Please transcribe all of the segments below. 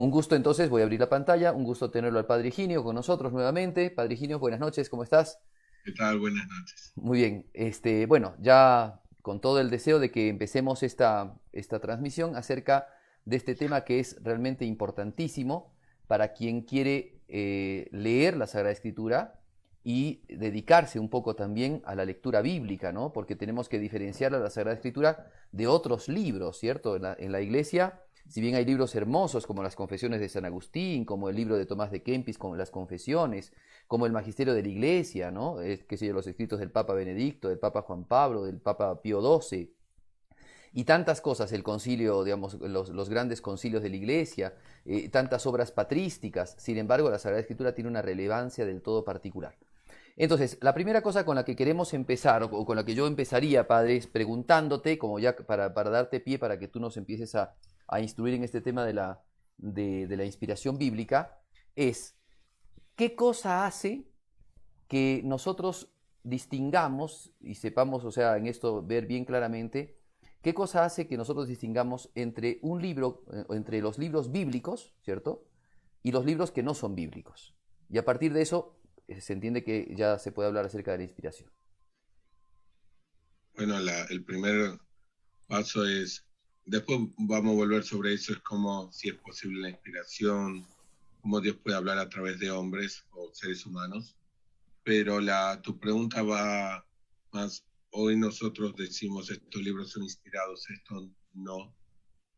Un gusto entonces, voy a abrir la pantalla, un gusto tenerlo al Padre Higinio con nosotros nuevamente. Padre Higinio, buenas noches, ¿cómo estás? ¿Qué tal? Buenas noches. Muy bien, bueno, ya con todo el deseo de que empecemos esta transmisión acerca de este tema que es realmente importantísimo para quien quiere leer la Sagrada Escritura y dedicarse un poco también a la lectura bíblica, ¿no? Porque tenemos que diferenciar a la Sagrada Escritura de otros libros, ¿cierto? En la iglesia, si bien hay libros hermosos como las Confesiones de San Agustín, como el libro de Tomás de Kempis, como las Confesiones, como el magisterio de la Iglesia, ¿no? Qué sé yo, los escritos del Papa Benedicto, del Papa Juan Pablo, del Papa Pío XII, y tantas cosas, el concilio, digamos, los grandes concilios de la Iglesia, tantas obras patrísticas. Sin embargo, la Sagrada Escritura tiene una relevancia del todo particular. Entonces, la primera cosa con la que queremos empezar, o con la que yo empezaría, padre, es preguntándote, como ya para darte pie para que tú nos empieces a instruir en este tema de la inspiración bíblica, es ¿qué cosa hace que nosotros distingamos y sepamos, o sea, en esto ver bien claramente, qué cosa hace que nosotros distingamos entre un libro, entre los libros bíblicos, ¿cierto? Y los libros que no son bíblicos. Y a partir de eso se entiende que ya se puede hablar acerca de la inspiración. Bueno, el primer paso es, después vamos a volver sobre eso, es como si es posible la inspiración, cómo Dios puede hablar a través de hombres o seres humanos, pero tu pregunta va más, hoy nosotros decimos estos libros son inspirados, estos no,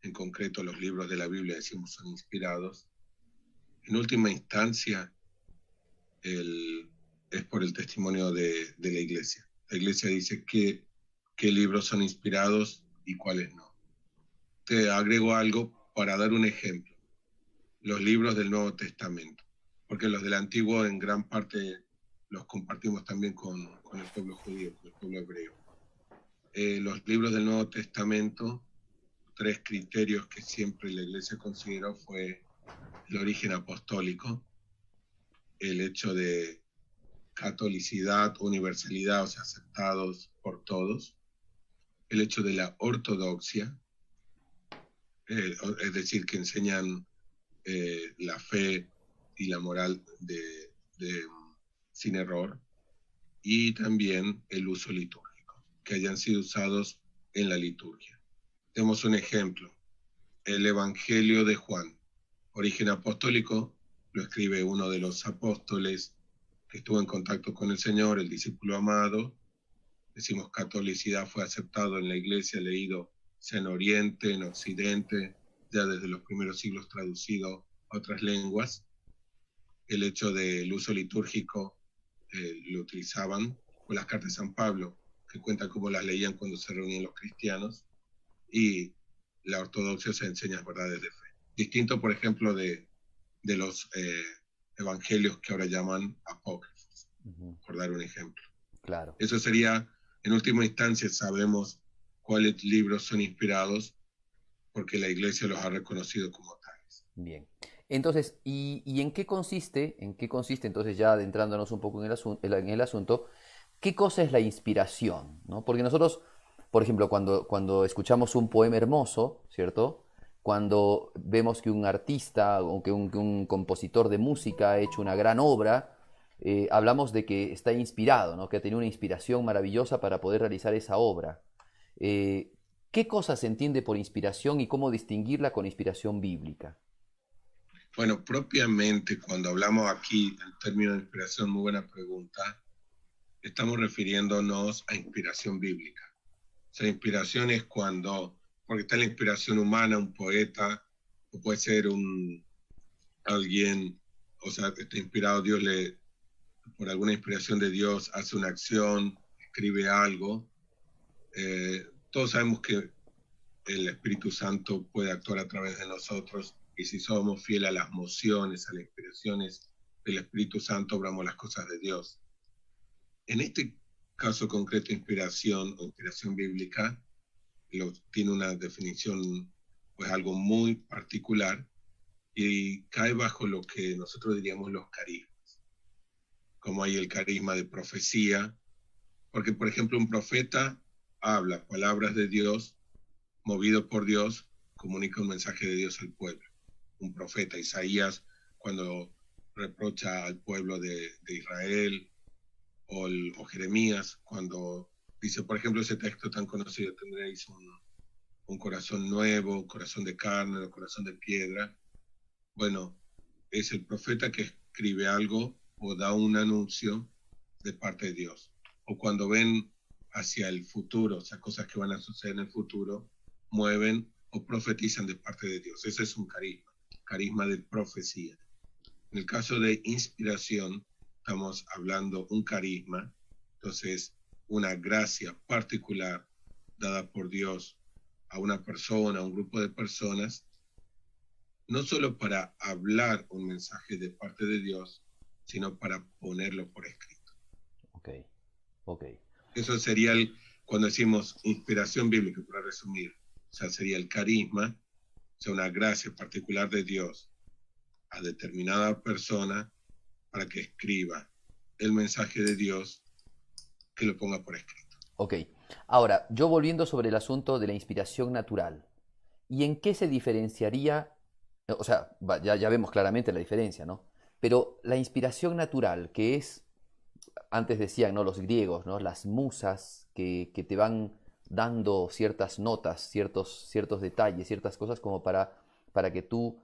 en concreto los libros de la Biblia decimos son inspirados. En última instancia, el, es por el testimonio de la iglesia. La iglesia dice qué libros son inspirados y cuáles no. Te agrego algo para dar un ejemplo. Los libros del Nuevo Testamento, porque los del Antiguo en gran parte los compartimos también con el pueblo judío, con el pueblo hebreo. Los libros del Nuevo Testamento, tres criterios que siempre la iglesia consideró fue el origen apostólico, el hecho de catolicidad, universalidad, o sea, aceptados por todos, el hecho de la ortodoxia, es decir, que enseñan la fe y la moral de sin error, y también el uso litúrgico, que hayan sido usados en la liturgia. Tenemos un ejemplo, el Evangelio de Juan, origen apostólico, lo escribe uno de los apóstoles que estuvo en contacto con el Señor, el discípulo amado. Decimos catolicidad fue aceptado en la iglesia, leído sea en Oriente, en Occidente, ya desde los primeros siglos traducido a otras lenguas. El hecho del uso litúrgico lo utilizaban con las cartas de San Pablo, que cuentan cómo las leían cuando se reunían los cristianos, y la ortodoxia se enseña verdades de fe. Distinto, por ejemplo, de los evangelios que ahora llaman apócrifos, Uh -huh. por dar un ejemplo. Claro. Eso sería, en última instancia, sabemos cuáles libros son inspirados porque la iglesia los ha reconocido como tales. Bien. Entonces, ¿y en qué consiste, entonces ya adentrándonos un poco en el asunto, qué cosa es la inspiración? ¿No? Porque nosotros, por ejemplo, cuando escuchamos un poema hermoso, ¿cierto? Cuando vemos que un artista o que un compositor de música ha hecho una gran obra, hablamos de que está inspirado, ¿no? Que ha tenido una inspiración maravillosa para poder realizar esa obra. Eh, ¿Qué cosa se entiende por inspiración y cómo distinguirla con inspiración bíblica? Bueno, propiamente cuando hablamos aquí del término de inspiración, muy buena pregunta, estamos refiriéndonos a inspiración bíblica. O sea, inspiración es cuando, porque está la inspiración humana, un poeta, o puede ser alguien, o sea, está inspirado, por alguna inspiración de Dios, hace una acción, escribe algo. Todos sabemos que el Espíritu Santo puede actuar a través de nosotros y si somos fieles a las mociones, a las inspiraciones del Espíritu Santo, obramos las cosas de Dios. En este caso concreto, inspiración o inspiración bíblica, tiene una definición, pues algo muy particular y cae bajo lo que nosotros diríamos los carismas, como hay el carisma de profecía, porque por ejemplo un profeta habla palabras de Dios, movido por Dios, comunica un mensaje de Dios al pueblo. un profeta. Isaías, cuando reprocha al pueblo de Israel, o Jeremías, cuando dice, por ejemplo, ese texto tan conocido, tendréis un corazón nuevo, corazón de carne, o corazón de piedra. Bueno, es el profeta que escribe algo o da un anuncio de parte de Dios. O cuando ven hacia el futuro, o sea, cosas que van a suceder en el futuro, mueven o profetizan de parte de Dios. Ese es un carisma de profecía. En el caso de inspiración, estamos hablando un carisma, entonces una gracia particular dada por Dios a una persona, a un grupo de personas, no solo para hablar un mensaje de parte de Dios, sino para ponerlo por escrito. Ok. Eso sería cuando decimos inspiración bíblica, para resumir, o sea, sería el carisma, o sea, una gracia particular de Dios a determinada persona para que escriba el mensaje de Dios, que lo ponga por escrito. Ok. Ahora, yo volviendo sobre el asunto de la inspiración natural, ¿y en qué se diferenciaría? O sea, ya vemos claramente la diferencia, ¿no? Pero la inspiración natural, que es, antes decían, ¿no? Los griegos, ¿no? Las musas que te van dando ciertas notas, ciertos detalles, ciertas cosas como para que tú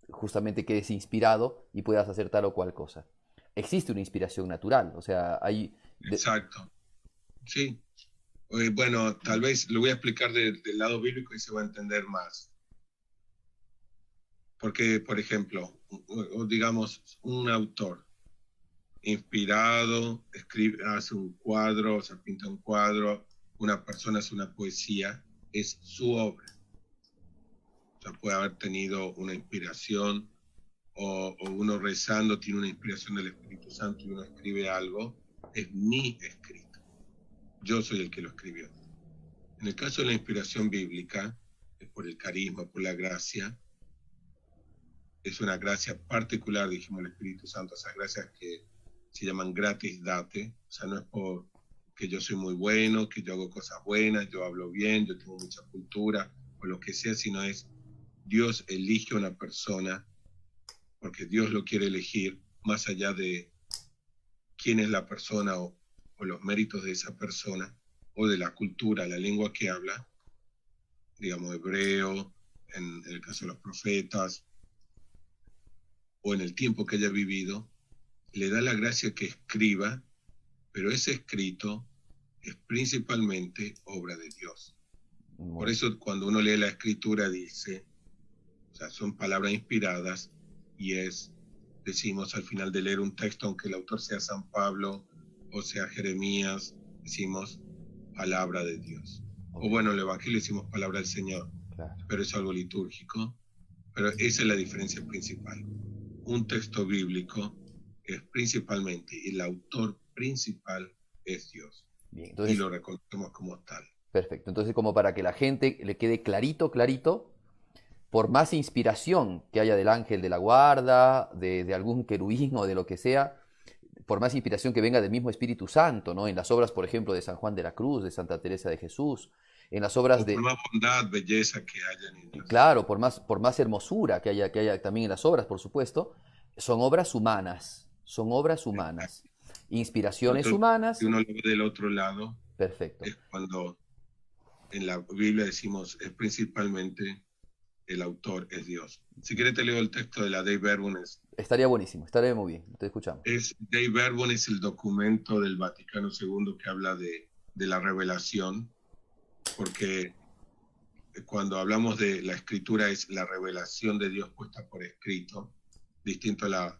justamente quedes inspirado y puedas hacer tal o cual cosa. Existe una inspiración natural, o sea, hay... Exacto, sí. Bueno, tal vez lo voy a explicar del lado bíblico y se va a entender más. Porque, por ejemplo, digamos, un autor inspirado, escribe, hace un cuadro, o sea, pinta un cuadro, una persona hace una poesía, es su obra. O sea, puede haber tenido una inspiración o uno rezando tiene una inspiración del Espíritu Santo y uno escribe algo, es mi escrito. Yo soy el que lo escribió. En el caso de la inspiración bíblica, es por el carisma, por la gracia, es una gracia particular, dijimos, el Espíritu Santo, esas gracias que se llaman gratis date, o sea, no es por que yo soy muy bueno, que yo hago cosas buenas, yo hablo bien, yo tengo mucha cultura, o lo que sea, sino es Dios elige a una persona porque Dios lo quiere elegir, más allá de quién es la persona o los méritos de esa persona, o de la cultura, la lengua que habla, digamos hebreo, en el caso de los profetas, o en el tiempo que haya vivido, le da la gracia que escriba, pero ese escrito es principalmente obra de Dios. Por eso cuando uno lee la escritura dice, o sea, son palabras inspiradas y decimos al final de leer un texto, aunque el autor sea San Pablo o sea Jeremías, decimos palabra de Dios. O bueno, en el Evangelio decimos palabra del Señor, Claro. pero es algo litúrgico. Pero esa es la diferencia principal. Un texto bíblico es principalmente, y el autor principal es Dios. Bien, Y entonces, lo reconocemos como tal. perfecto. Entonces, como para que la gente le quede clarito, por más inspiración que haya del ángel de la guarda, de algún querubín o de lo que sea, por más inspiración que venga del mismo Espíritu Santo, ¿no? En las obras, por ejemplo, de San Juan de la Cruz, de Santa Teresa de Jesús, en las obras O por de, más bondad, belleza que haya en ellas. claro, por más hermosura que haya también en las obras, por supuesto, son obras humanas, son obras humanas, inspiraciones Si humanas, uno lo ve del otro lado, perfecto. es cuando en la Biblia decimos es principalmente el autor es Dios. Si quieres te leo el texto de la Dei Verbum. Estaría buenísimo, estaría muy bien, te escuchamos. Dei Verbum es el documento del Vaticano II que habla de la revelación, porque cuando hablamos de la escritura es la revelación de Dios puesta por escrito, distinto a la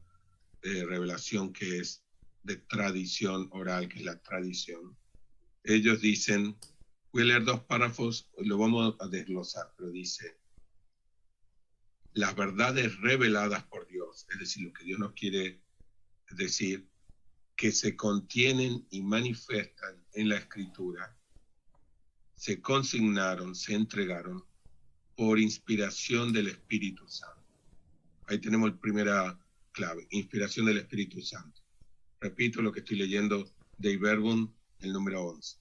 revelación que es de tradición oral, que es la tradición. Ellos dicen, voy a leer 2 párrafos, lo vamos a desglosar, pero dice, las verdades reveladas por Dios, es decir, lo que Dios nos quiere decir, que se contienen y manifiestan en la escritura, se consignaron, se entregaron por inspiración del Espíritu Santo. Ahí tenemos la primera clave, inspiración del Espíritu Santo. Repito lo que estoy leyendo, Dei Verbum, el número 11.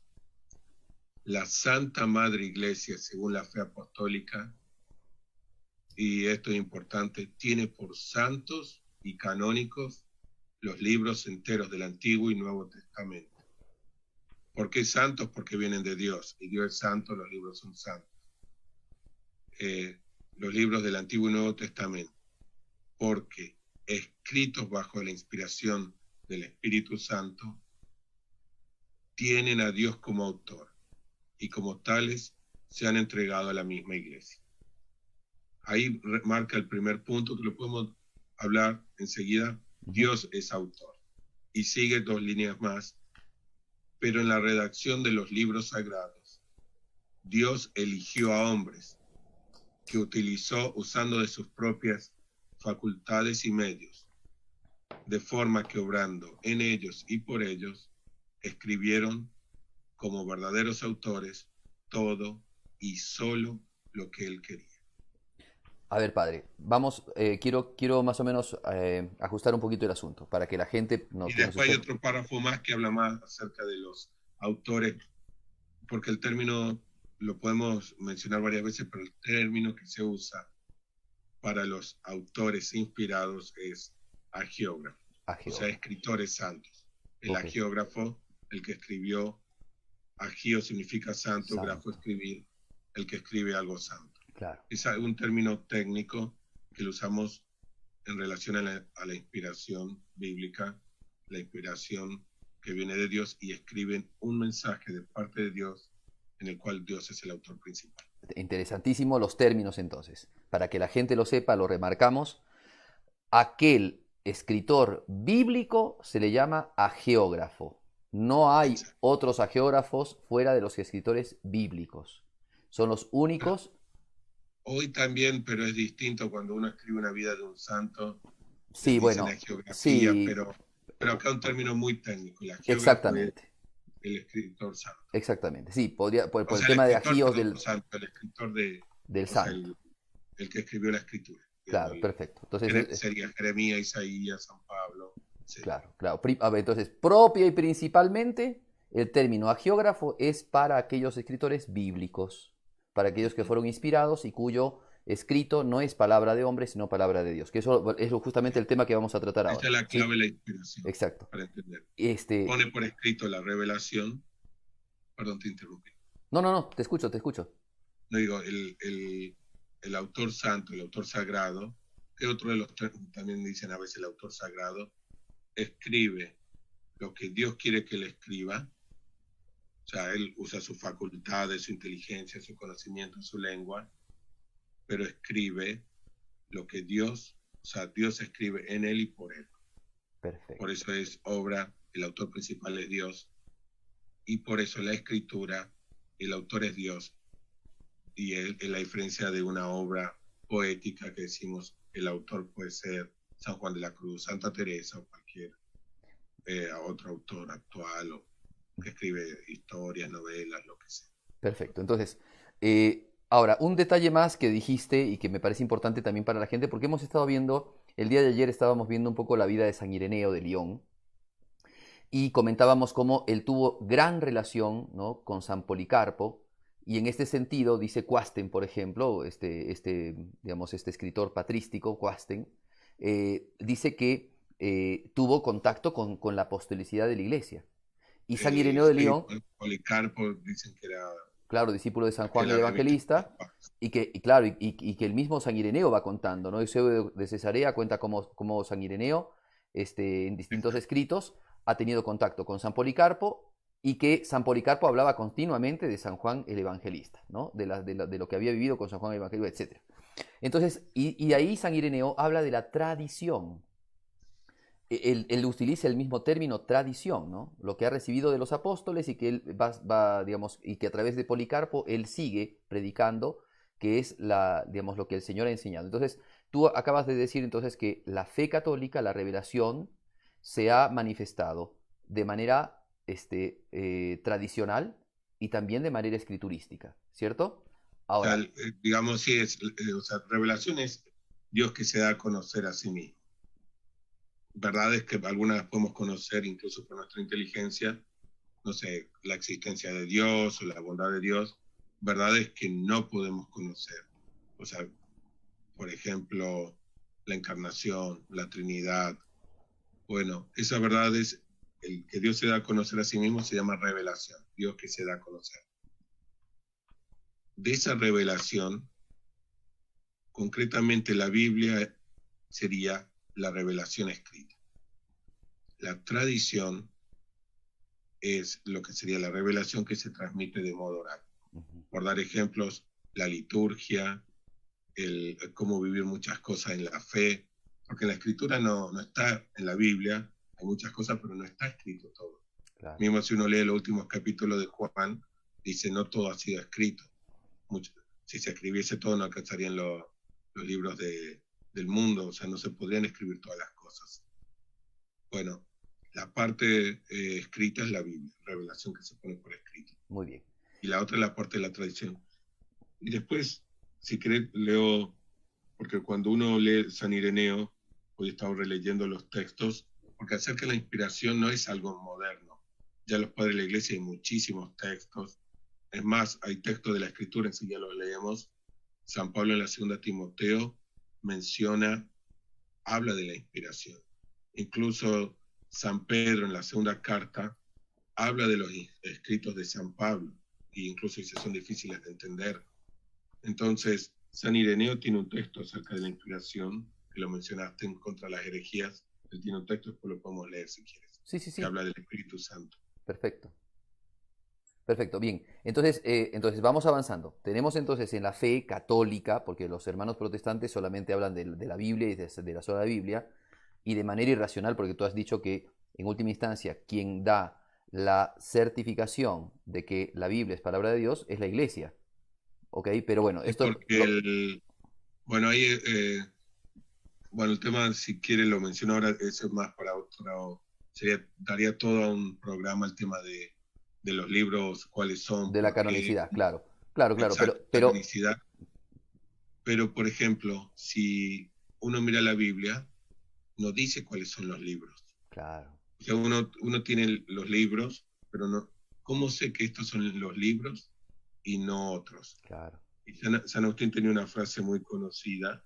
La Santa Madre Iglesia, según la fe apostólica, y esto es importante, tiene por santos y canónicos los libros enteros del Antiguo y Nuevo Testamento. ¿Por qué santos? Porque vienen de Dios, y Dios es santo, los libros son santos. Los libros del Antiguo y Nuevo Testamento, porque escritos bajo la inspiración del Espíritu Santo, tienen a Dios como autor, y como tales se han entregado a la misma iglesia. Ahí marca el primer punto, que lo podemos hablar enseguida. Dios es autor. Y sigue 2 líneas más. Pero en la redacción de los libros sagrados, Dios eligió a hombres que utilizó usando de sus propias facultades y medios, de forma que obrando en ellos y por ellos, escribieron como verdaderos autores todo y solo lo que él quería. A ver, padre, vamos, quiero más o menos ajustar un poquito el asunto para que la gente Y que nos después hay esté... otro párrafo más que habla más acerca de los autores, porque el término lo podemos mencionar varias veces, pero el término que se usa para los autores inspirados es agiógrafo, o sea, escritores santos. El agiógrafo, el que escribió, agio significa santo, grafo escribir, el que escribe algo santo. Claro. Es un término técnico que lo usamos en relación a la inspiración bíblica, la inspiración que viene de Dios, y escriben un mensaje de parte de Dios en el cual Dios es el autor principal. Interesantísimo los términos entonces. Para que la gente lo sepa, lo remarcamos. Aquel escritor bíblico se le llama agiógrafo. No hay otros agiógrafos fuera de los escritores bíblicos. Son los únicos. Hoy también, pero es distinto cuando uno escribe una vida de un santo. Sí, bueno, la geografía, sí. pero acá un término muy técnico. La Exactamente. Es el escritor santo. Exactamente, sí, podría, por el sea, tema de agios del santo, el escritor del santo. El que escribió la escritura. Claro, perfecto. Entonces, sería Jeremías, Isaías, San Pablo. Sí. Claro, claro. A ver, entonces, propia y principalmente, el término agiógrafo es para aquellos escritores bíblicos, para aquellos que fueron inspirados y cuyo escrito no es palabra de hombre, sino palabra de Dios. Que eso es justamente el tema que vamos a tratar ahora. Esta es la clave de la inspiración. Exacto. Para entender. Pone por escrito la revelación. Perdón, te interrumpí. No, te escucho. No digo, el autor santo, el autor sagrado, que otro de los también dicen a veces el autor sagrado, escribe lo que Dios quiere que él escriba. O sea, él usa sus facultades, su inteligencia, su conocimiento, su lengua, pero escribe lo que Dios, o sea, Dios escribe en él y por él. Perfecto. Por eso es obra, el autor principal es Dios, y por eso la escritura, el autor es Dios, y es la diferencia de una obra poética que decimos, el autor puede ser San Juan de la Cruz, Santa Teresa o cualquier otro autor actual o que escribe historias, novelas, lo que sea. Perfecto. Entonces, ahora, un detalle más que dijiste y que me parece importante también para la gente, porque hemos estado viendo, el día de ayer estábamos viendo un poco la vida de San Ireneo de León y comentábamos cómo él tuvo gran relación, ¿no?, con San Policarpo, y en este sentido, dice Cuasten, por ejemplo, digamos, este escritor patrístico, Cuasten, dice que tuvo contacto con la apostolicidad de la Iglesia. Y San Ireneo de León, Policarpo dicen que era, claro, discípulo de San Juan el Evangelista, y que el mismo San Ireneo va contando, ¿no? Eusebio de Cesarea cuenta cómo San Ireneo, en distintos escritos, ha tenido contacto con San Policarpo, y que San Policarpo hablaba continuamente de San Juan el Evangelista, ¿no? De lo que había vivido con San Juan el Evangelista, etc. Entonces, y ahí San Ireneo habla de la tradición. Él utiliza el mismo término tradición, ¿no? Lo que ha recibido de los apóstoles y que él digamos, y que a través de Policarpo él sigue predicando, que es digamos, lo que el Señor ha enseñado. Entonces, tú acabas de decir entonces que la fe católica, la revelación, se ha manifestado de manera tradicional y también de manera escriturística, ¿cierto? Ahora, o sea, digamos, sí, o sea, revelación es Dios que se da a conocer a sí mismo. Verdades que algunas podemos conocer incluso por nuestra inteligencia, no sé, la existencia de Dios o la bondad de Dios, verdades que no podemos conocer. O sea, por ejemplo, la encarnación, la Trinidad. Bueno, esa verdad es el que Dios se da a conocer a sí mismo, se llama revelación, Dios que se da a conocer. De esa revelación, concretamente la Biblia sería la revelación escrita. La tradición es lo que sería la revelación que se transmite de modo oral. Por dar ejemplos, la liturgia, el cómo vivir muchas cosas en la fe, porque la escritura no está en la Biblia, hay muchas cosas, pero no está escrito todo. Claro. Mismo si uno lee los últimos capítulos de Juan, dice no todo ha sido escrito. Si se escribiese todo no alcanzarían los libros del mundo, o sea, no se podrían escribir todas las cosas. Bueno, la parte escrita es la Biblia, revelación que se pone por escrito. Muy bien. Y la otra es la parte de la tradición. Y después, si querés, leo, porque cuando uno lee San Ireneo, hoy estamos releyendo los textos, porque acerca de la inspiración no es algo moderno. Ya los padres de la iglesia hay muchísimos textos. Es más, hay textos de la Escritura, enseguida los leemos. San Pablo en la segunda Timoteo habla de la inspiración. Incluso San Pedro en la segunda carta habla de los escritos de San Pablo, e incluso si son difíciles de entender. Entonces, San Ireneo tiene un texto acerca de la inspiración, que lo mencionaste en contra de las herejías. Él tiene un texto, después lo podemos leer si quieres. Sí. Que habla del Espíritu Santo. Perfecto. Perfecto, bien. Entonces vamos avanzando. Tenemos entonces en la fe católica, porque los hermanos protestantes solamente hablan de la Biblia y de la sola Biblia, y de manera irracional, porque tú has dicho que en última instancia quien da la certificación de que la Biblia es palabra de Dios es la Iglesia. ¿Ok? Pero bueno, esto... Bueno, ahí... bueno, el tema, si quiere, lo menciono ahora, eso es más para otro... daría todo un programa el tema de los libros, cuáles son. De la canonicidad, claro. Exacto, pero... canonicidad. Pero, por ejemplo, si uno mira la Biblia, no dice cuáles son los libros. Claro. O sea, uno tiene los libros, pero no... ¿Cómo sé que estos son los libros y no otros? Claro. Y San Agustín tenía una frase muy conocida,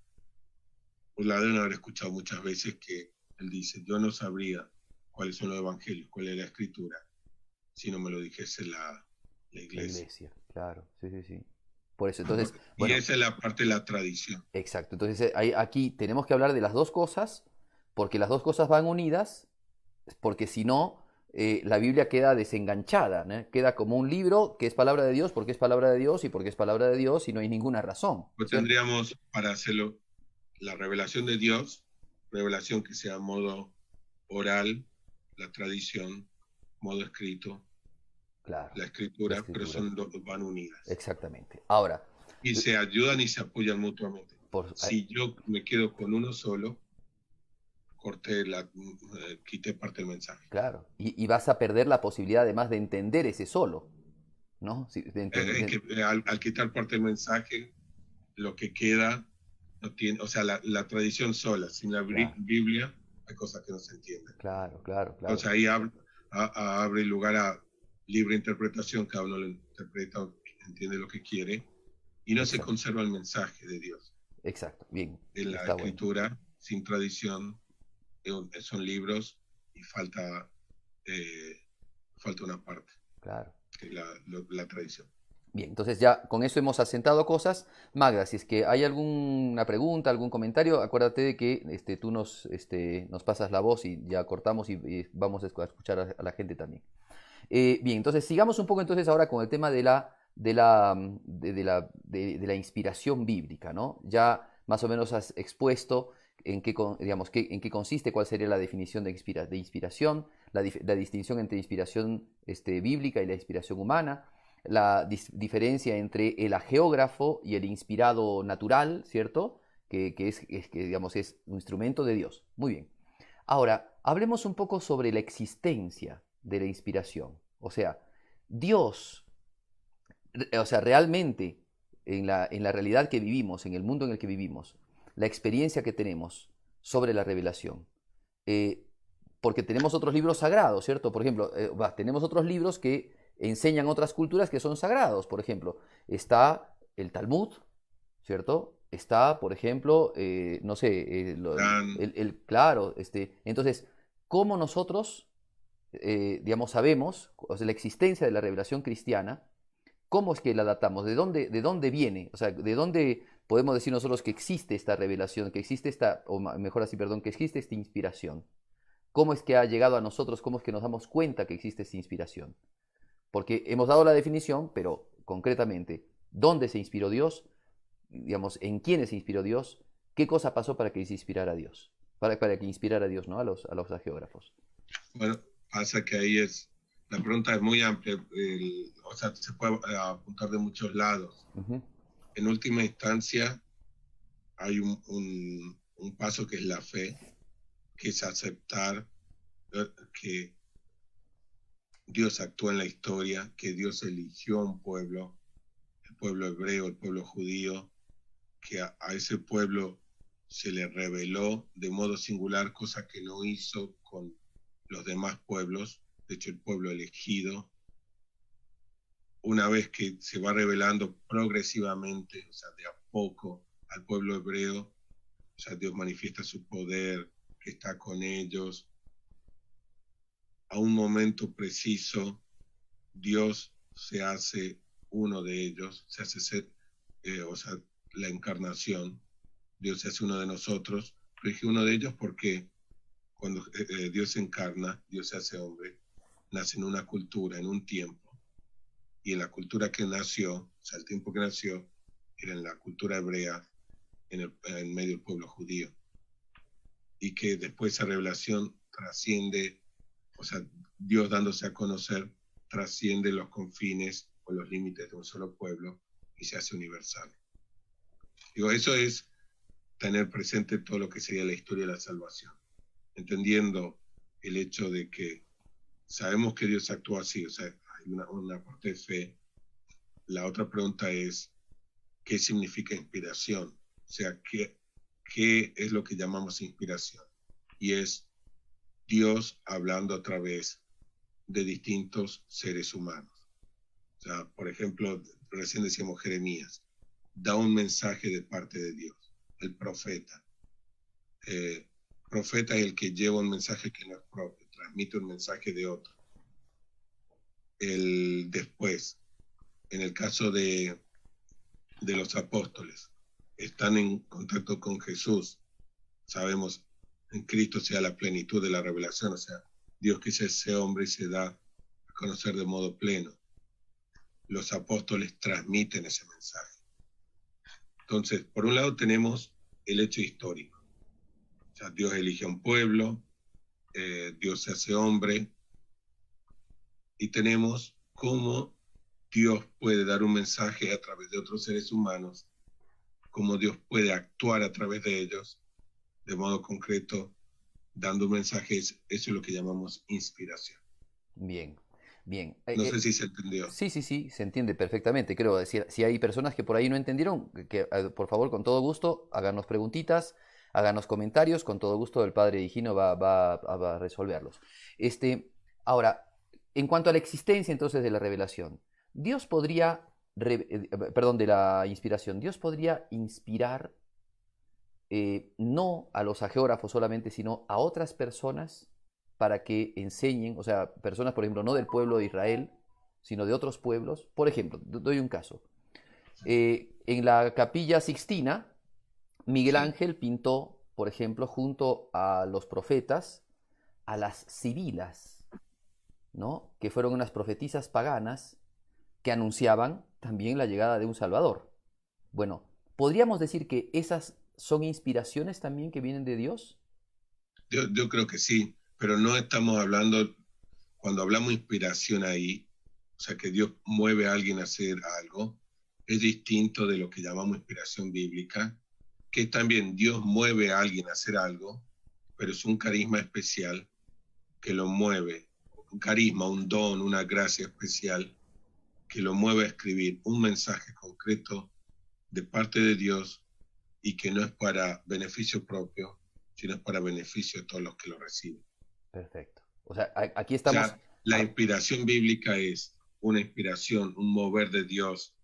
pues la deben haber escuchado muchas veces, que él dice, yo no sabría cuáles son los evangelios, cuál es la escritura, si no me lo dijese la iglesia. La iglesia, claro, sí. Por eso, entonces... Y esa es la parte de la tradición. Exacto, entonces aquí tenemos que hablar de las dos cosas, porque las dos cosas van unidas, porque si no, la Biblia queda desenganchada, ¿no? Queda como un libro que es palabra de Dios, porque es palabra de Dios, y porque es palabra de Dios, y no hay ninguna razón. Pues tendríamos, para hacerlo, la revelación de Dios, revelación que sea modo oral, la tradición, modo escrito, claro, la escritura, pero van unidas. Exactamente. Ahora... Y se ayudan y se apoyan mutuamente. Si yo me quedo con uno solo, quité parte del mensaje. Claro, y vas a perder la posibilidad además de entender ese solo, ¿no? Al quitar parte del mensaje, lo que queda, no tiene, o sea, la tradición sola, sin la Biblia, hay cosas que no se entienden. Claro. Entonces ahí abre lugar a libre interpretación, cada uno lo interpreta, entiende lo que quiere, y no se conserva el mensaje de Dios. Exacto, bien. En la escritura, sin tradición, son libros y falta una parte. Claro. Que es la tradición. Bien, entonces ya con eso hemos asentado cosas. Magda, si es que hay alguna pregunta, algún comentario, acuérdate de que tú nos pasas la voz y ya cortamos y vamos a escuchar a la gente también. Bien, entonces sigamos un poco entonces ahora con el tema de la inspiración bíblica, ¿no? Ya más o menos has expuesto en qué consiste, cuál sería la definición de inspiración, la distinción entre inspiración bíblica y la inspiración humana, la diferencia entre el hagiógrafo y el inspirado natural, ¿cierto? Que es un instrumento de Dios. Muy bien. Ahora, hablemos un poco sobre la existencia de la inspiración. O sea, Dios, realmente en la realidad que vivimos, en el mundo en el que vivimos, la experiencia que tenemos sobre la revelación. Porque tenemos otros libros sagrados, ¿cierto? Por ejemplo, tenemos otros libros que enseñan otras culturas que son sagrados. Por ejemplo, está el Talmud, ¿cierto? está, por ejemplo, no sé, Dan, claro, entonces, ¿cómo nosotros, digamos, sabemos, o sea, la existencia de la revelación cristiana? ¿Cómo es que la datamos? De dónde viene? O sea, ¿de dónde podemos decir nosotros que existe esta revelación, que existe esta, o mejor así, perdón, que existe esta inspiración? ¿Cómo es que ha llegado a nosotros? ¿Cómo es que nos damos cuenta que existe esta inspiración? Porque hemos dado la definición, pero concretamente, ¿dónde se inspiró Dios? Digamos, ¿en quiénes se inspiró Dios? ¿Qué cosa pasó para que se inspirara Dios? Para que inspirara a Dios, ¿no? A los geógrafos. bueno, pasa que ahí la pregunta es muy amplia, o sea, se puede apuntar de muchos lados. Ujú. En última instancia, hay un paso que es la fe, que es aceptar que Dios actúa en la historia, que Dios eligió un pueblo, el pueblo hebreo, el pueblo judío, que a ese pueblo se le reveló de modo singular, cosa que no hizo con los demás pueblos, de hecho el pueblo elegido, una vez que se va revelando progresivamente, o sea, de a poco al pueblo hebreo, o sea, Dios manifiesta su poder, que está con ellos, a un momento preciso, Dios se hace uno de ellos, se hace ser, o sea, la encarnación, Dios se hace uno de nosotros, pero dije uno de ellos porque cuando Dios se encarna, Dios se hace hombre, nace en una cultura, en un tiempo, y en la cultura que nació, o sea, el tiempo que nació, era en la cultura hebrea, en medio del pueblo judío, y que después esa revelación trasciende, o sea, Dios dándose a conocer, trasciende los confines o los límites de un solo pueblo y se hace universal. Digo, eso es tener presente todo lo que sería la historia de la salvación, entendiendo el hecho de que sabemos que Dios actúa así, o sea, hay una parte de fe. La otra pregunta es, ¿qué significa inspiración? O sea, ¿qué es lo que llamamos inspiración? Y es Dios hablando a través de distintos seres humanos. O sea, por ejemplo, recién decíamos Jeremías, da un mensaje de parte de Dios, el profeta. Profeta es el que lleva un mensaje que no es propio, transmite un mensaje de otro. Después, en el caso de los apóstoles, están en contacto con Jesús, sabemos, en Cristo sea la plenitud de la revelación, o sea, Dios que es ese hombre y se da a conocer de modo pleno. Los apóstoles transmiten ese mensaje. Entonces, por un lado tenemos el hecho histórico, o sea, Dios elige a un pueblo, Dios se hace hombre, y tenemos cómo Dios puede dar un mensaje a través de otros seres humanos, cómo Dios puede actuar a través de ellos, de modo concreto, dando mensajes. Eso es lo que llamamos inspiración. Bien, bien. No sé si se entendió. Sí, sí, sí, se entiende perfectamente. Creo decir, si hay personas que por ahí no entendieron, por favor, con todo gusto, háganos preguntitas, háganos comentarios, con todo gusto el padre Higino va a resolverlos. Ahora, en cuanto a la existencia entonces de la revelación, Dios podría, perdón, de la inspiración, Dios podría inspirar no a los geógrafos solamente, sino a otras personas para que enseñen, o sea, personas, por ejemplo, no del pueblo de Israel, sino de otros pueblos. Por ejemplo, doy un caso. En la Capilla Sixtina, Miguel Sí. Ángel pintó, por ejemplo, junto a los profetas, a las sibilas, ¿no? Que fueron unas profetisas paganas que anunciaban también la llegada de un Salvador. Bueno, ¿podríamos decir que esas son inspiraciones también que vienen de Dios? Yo creo que sí, pero no estamos hablando, cuando hablamos de inspiración ahí, o sea, que Dios mueve a alguien a hacer algo, es distinto de lo que llamamos inspiración bíblica, que también Dios mueve a alguien a hacer algo, pero es un carisma especial que lo mueve, un carisma, un don, una gracia especial que lo mueve a escribir un mensaje concreto de parte de Dios y que no es para beneficio propio, sino es para beneficio de todos los que lo reciben. Perfecto. O sea, aquí O estamos. sea, la inspiración bíblica es una inspiración, un mover de Dios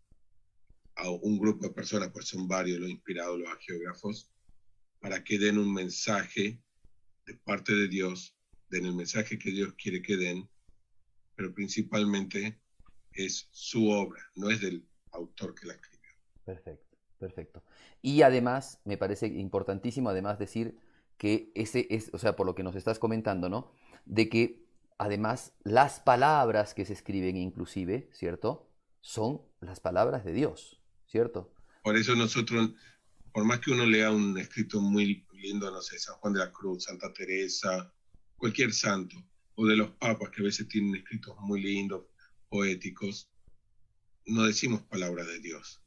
a un grupo de personas, pues son varios los inspirados, los agiógrafos, para que den un mensaje de parte de Dios, den el mensaje que Dios quiere que den, pero principalmente es su obra, no es del autor que la escribió. Perfecto, perfecto. Y además, me parece importantísimo además decir que ese es, o sea, por lo que nos estás comentando, ¿no? De que además las palabras que se escriben inclusive, ¿cierto? Son las palabras de Dios, ¿cierto? Por eso nosotros, por más que uno lea un escrito muy lindo, no sé, San Juan de la Cruz, Santa Teresa, cualquier santo, o de los papas que a veces tienen escritos muy lindos, poéticos, no decimos palabra de Dios.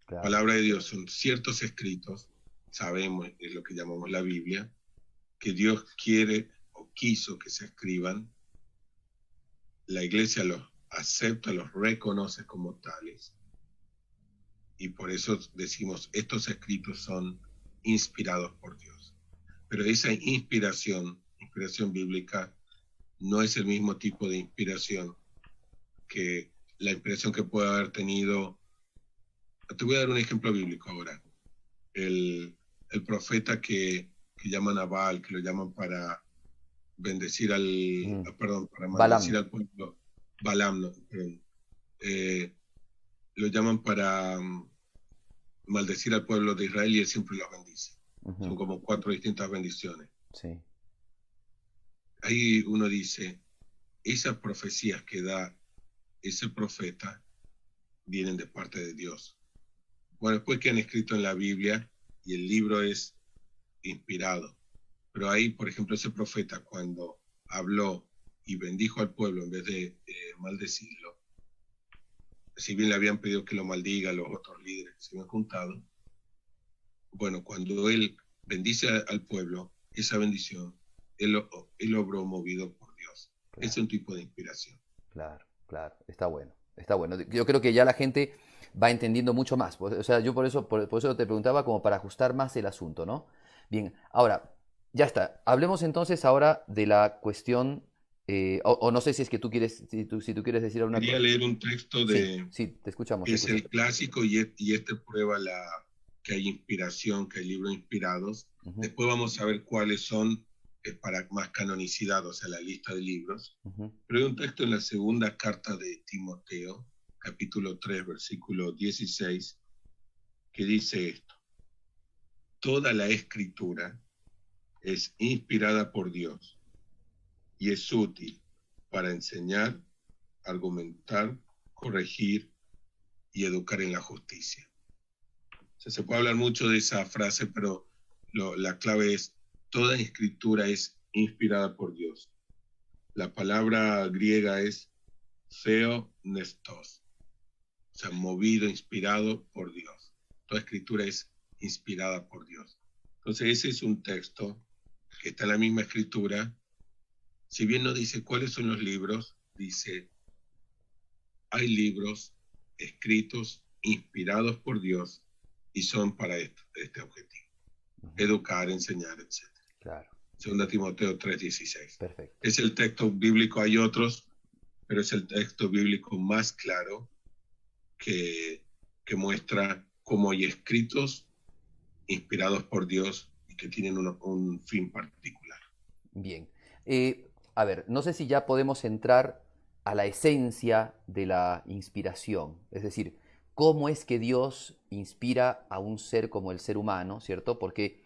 Claro, Palabra de Dios son ciertos escritos, sabemos, es lo que llamamos la Biblia, que Dios quiere o quiso que se escriban, la iglesia los acepta, los reconoce como tales, y por eso decimos, estos escritos son inspirados por Dios. Pero esa inspiración bíblica, no es el mismo tipo de inspiración que la inspiración que puede haber tenido. Te voy a dar un ejemplo bíblico ahora. El profeta que llaman a Baal, que lo llaman para bendecir perdón, para maldecir Balaam. al pueblo. Balaam, no, perdón. Lo llaman para maldecir al pueblo de Israel y él siempre los bendice. Son como 4 distintas bendiciones. Sí. Ahí uno dice, esas profecías que da ese profeta vienen de parte de Dios. Bueno, después que han escrito en la Biblia y el libro es inspirado, pero ahí, por ejemplo, ese profeta cuando habló y bendijo al pueblo en vez de maldecirlo, si bien le habían pedido que lo maldiga los otros líderes que se habían juntado, bueno, cuando él bendice al pueblo, esa bendición, él obró movido por Dios. Claro. Es un tipo de inspiración. Claro, claro, está bueno, está bueno. Yo creo que ya la gente va entendiendo mucho más. O sea, yo por eso te preguntaba como para ajustar más el asunto, ¿no? Bien, ahora, ya está. Hablemos entonces ahora de la cuestión, o no sé si es que tú quieres, si tú quieres decir alguna Quería cosa. leer un texto Sí, sí, te escuchamos, que te es escuchamos. el clásico y este prueba que hay inspiración, que hay libros inspirados. Ujú, Después vamos a ver cuáles son para más canonicidad, o sea, la lista de libros. ujú. Pero hay un texto en la segunda carta de Timoteo, capítulo 3, versículo 16, que dice esto: toda la escritura es inspirada por Dios y es útil para enseñar, argumentar, corregir y educar en la justicia. O sea, se puede hablar mucho de esa frase, pero la clave es, toda escritura es inspirada por Dios. La palabra griega es theopnestos, o sea, movido, inspirado por Dios. Toda escritura es inspirada por Dios. Entonces ese es un texto que está en la misma escritura. Si bien no dice cuáles son los libros, dice, hay libros escritos, inspirados por Dios, y son para este objetivo: educar, enseñar, etc. Claro, 2 Timoteo 3:16. perfecto. Es el texto bíblico, hay otros, pero es el texto bíblico más claro que muestra cómo hay escritos inspirados por Dios y que tienen un fin particular. Bien. A ver, no sé si ya podemos entrar a la esencia de la inspiración, es decir, cómo es que Dios inspira a un ser como el ser humano, ¿cierto? Porque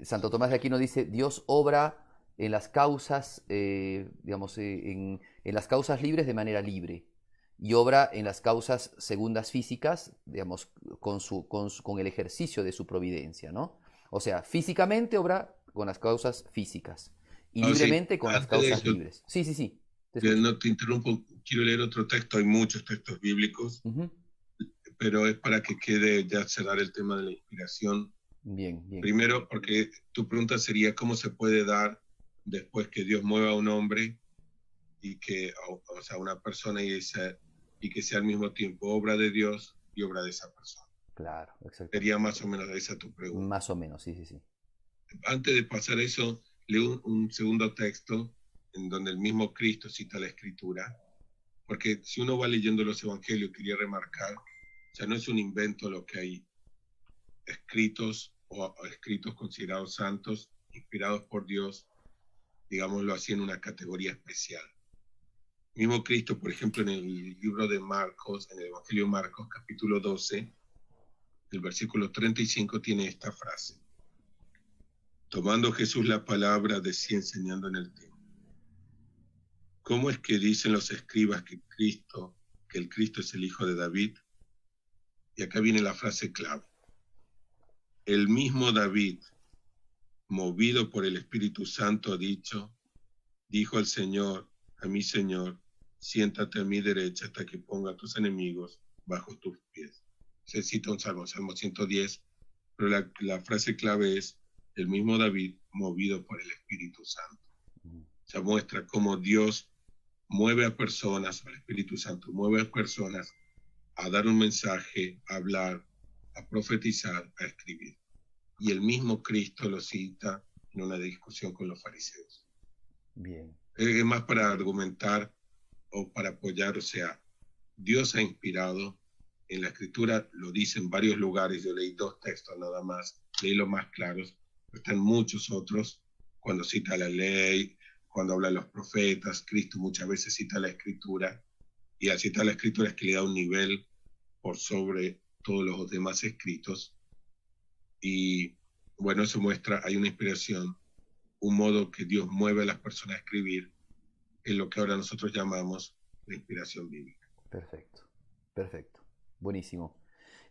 Santo Tomás de Aquino dice, Dios obra en las causas, digamos, en las causas libres de manera libre y obra en las causas segundas físicas, digamos, con el ejercicio de su providencia, ¿no? O sea, físicamente obra con las causas físicas y Ahora sí, libremente con las antes de causas eso, libres. Sí, sí, sí, te escucho. no te interrumpo, quiero leer otro texto, hay muchos textos bíblicos, Ujú. pero es para que quede ya cerrar el tema de la inspiración. Bien, bien. Primero, porque tu pregunta sería, ¿cómo se puede dar después que Dios mueva a un hombre y que, o sea, una persona y que sea al mismo tiempo obra de Dios y obra de esa persona? Claro, exactamente. Sería más o menos esa tu pregunta. Más o menos, sí, sí, sí. Antes de pasar a eso, leo un segundo texto en donde el mismo Cristo cita la Escritura, porque si uno va leyendo los evangelios, quería remarcar O sea, no es un invento lo que hay escritos o escritos considerados santos, inspirados por Dios, digámoslo así, en una categoría especial. Mismo Cristo, por ejemplo, en el libro de Marcos, en el Evangelio de Marcos, capítulo 12, el versículo 35 tiene esta frase. Tomando Jesús la palabra, decía enseñando en el templo. ¿Cómo es que dicen los escribas que el Cristo es el hijo de David? Y acá viene la frase clave. El mismo David, movido por el Espíritu Santo, dijo al Señor, a mi Señor, siéntate a mi derecha hasta que ponga a tus enemigos bajo tus pies. Se cita un salmo, Salmo 110, pero la frase clave es el mismo David movido por el Espíritu Santo. Se muestra cómo Dios mueve a personas, al Espíritu Santo mueve a personas a dar un mensaje, a hablar, a profetizar, a escribir. Y el mismo Cristo lo cita en una discusión con los fariseos. Bien. Es más para argumentar o para apoyar, o sea, Dios ha inspirado, en la Escritura lo dice en varios lugares, yo leí 2 textos nada más, leí los más claros, pero están muchos otros, cuando cita la ley, cuando habla de los profetas, Cristo muchas veces cita la Escritura, y al citar la Escritura es que le da un nivel por sobre todos los demás escritos, y bueno, eso muestra, hay una inspiración, un modo que Dios mueve a las personas a escribir, en lo que ahora nosotros llamamos la inspiración bíblica. Perfecto, perfecto, buenísimo.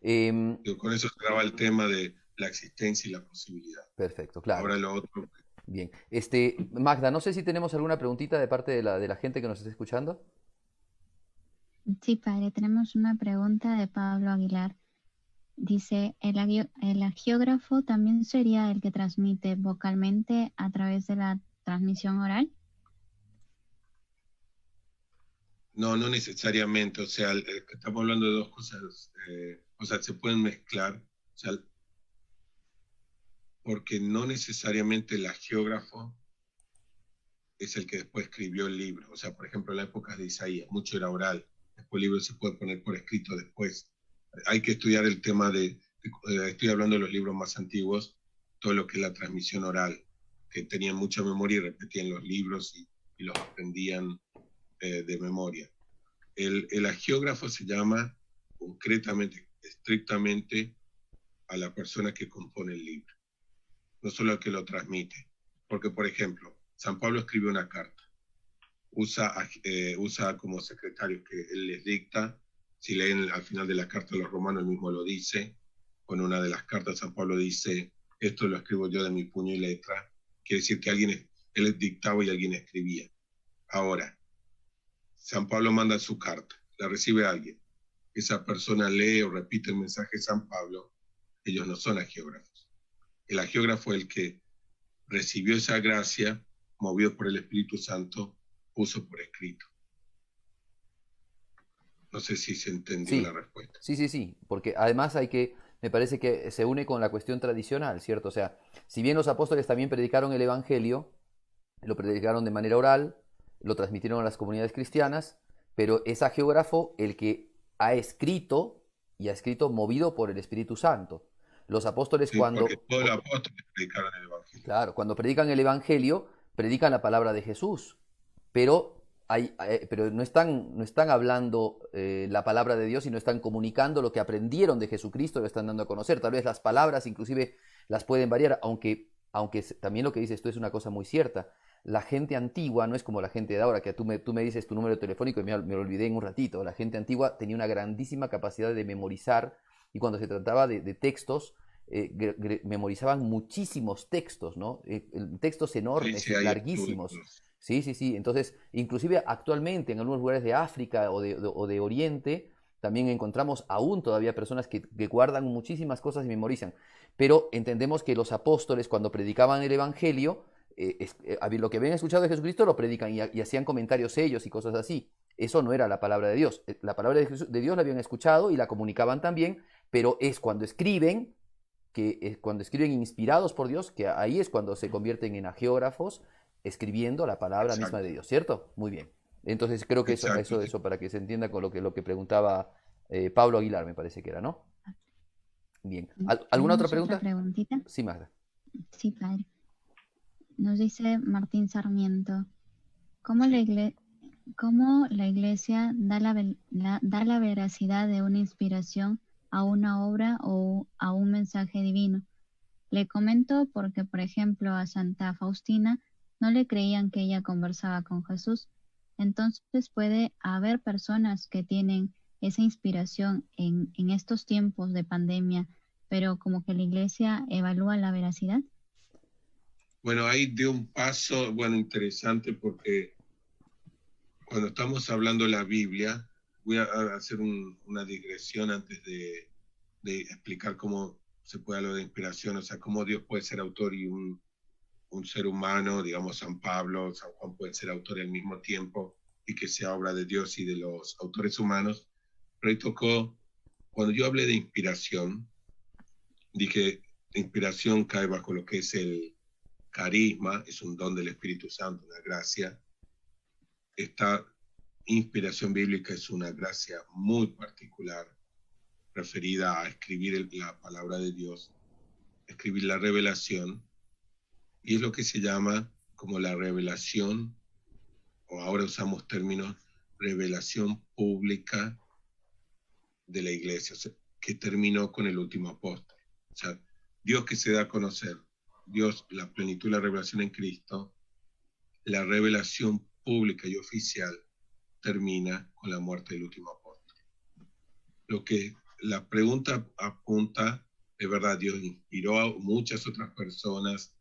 Con eso se daba el tema de la existencia y la posibilidad. Perfecto, claro. Ahora lo otro. Bien. Magda, no sé si tenemos alguna preguntita de parte de la gente que nos está escuchando. Sí, padre, tenemos una pregunta de Pablo Aguilar. Dice, ¿el agiógrafo también sería el que transmite vocalmente a través de la transmisión oral? No, no necesariamente. O sea, estamos hablando de 2 cosas. O sea, se pueden mezclar. O sea, porque no necesariamente el agiógrafo es el que después escribió el libro. O sea, por ejemplo, en la época de Isaías, mucho era oral. Después el libro se puede poner por escrito después. Hay que estudiar el tema estoy hablando de los libros más antiguos, todo lo que es la transmisión oral, que tenían mucha memoria y repetían los libros y los aprendían de memoria. El agiógrafo se llama concretamente, estrictamente, a la persona que compone el libro, no solo al que lo transmite. Porque, por ejemplo, San Pablo escribe una carta, usa como secretario que él les dicta. Si leen al final de la carta a los romanos, él mismo lo dice. Con una de las cartas San Pablo dice, esto lo escribo yo de mi puño y letra. Quiere decir que él dictaba y alguien escribía. Ahora, San Pablo manda su carta, la recibe alguien. Esa persona lee o repite el mensaje de San Pablo. Ellos no son agiógrafos. El agiógrafo es el que recibió esa gracia, movido por el Espíritu Santo, puso por escrito. No sé si se entendió la respuesta. Sí, porque además me parece que se une con la cuestión tradicional, ¿cierto? O sea, si bien los apóstoles también predicaron el Evangelio, lo predicaron de manera oral, lo transmitieron a las comunidades cristianas, pero es agiógrafo el que ha escrito y ha escrito movido por el Espíritu Santo. Los apóstoles porque todos los apóstoles predicaron el Evangelio. Claro, cuando predican el Evangelio, predican la palabra de Jesús, pero no están hablando la palabra de Dios, sino están comunicando lo que aprendieron de Jesucristo, lo están dando a conocer. Tal vez las palabras inclusive las pueden variar, aunque también lo que dices tú es una cosa muy cierta. La gente antigua no es como la gente de ahora, que tú me dices tu número telefónico y me lo olvidé en un ratito. La gente antigua tenía una grandísima capacidad de memorizar, y cuando se trataba de textos, memorizaban muchísimos textos, ¿no? Textos enormes, larguísimos. Sí. Entonces, inclusive actualmente en algunos lugares de África o de Oriente, también encontramos aún todavía personas que guardan muchísimas cosas y memorizan. Pero entendemos que los apóstoles, cuando predicaban el Evangelio, lo que habían escuchado de Jesucristo lo predican y hacían comentarios ellos y cosas así. Eso no era la palabra de Dios. La palabra de Dios la habían escuchado y la comunicaban también, pero es cuando escriben, cuando escriben inspirados por Dios, que ahí es cuando se convierten en agiógrafos, escribiendo la palabra misma de Dios, ¿cierto? Muy bien. Entonces creo que eso para que se entienda con lo que preguntaba Pablo Aguilar me parece que era, ¿no? Bien. ¿Alguna otra ¿Tenemos pregunta? otra preguntita? Sí, Magda. Sí, padre. Nos dice Martín Sarmiento, ¿cómo la Sí. cómo la iglesia da la veracidad de una inspiración a una obra o a un mensaje divino? Le comento porque, por ejemplo, a Santa Faustina no le creían que ella conversaba con Jesús. Entonces puede haber personas que tienen esa inspiración en estos tiempos de pandemia, pero como que la iglesia evalúa la veracidad. Bueno, ahí dio un paso, bueno, interesante porque cuando estamos hablando de la Biblia, voy a hacer una digresión antes de explicar cómo se puede hablar de inspiración, o sea, cómo Dios puede ser autor y un ser humano, digamos San Pablo, San Juan pueden ser autores al mismo tiempo y que sea obra de Dios y de los autores humanos. Pero ahí tocó, cuando yo hablé de inspiración, dije, inspiración cae bajo lo que es el carisma, es un don del Espíritu Santo, una gracia. Esta inspiración bíblica es una gracia muy particular referida a escribir la palabra de Dios, escribir la revelación, y es lo que se llama como la revelación, o ahora usamos términos, revelación pública de la iglesia, o sea, que terminó con el último apóstol. O sea, Dios que se da a conocer, Dios, la plenitud de la revelación en Cristo, la revelación pública y oficial termina con la muerte del último apóstol. Lo que la pregunta apunta, de verdad, Dios inspiró a muchas otras personas,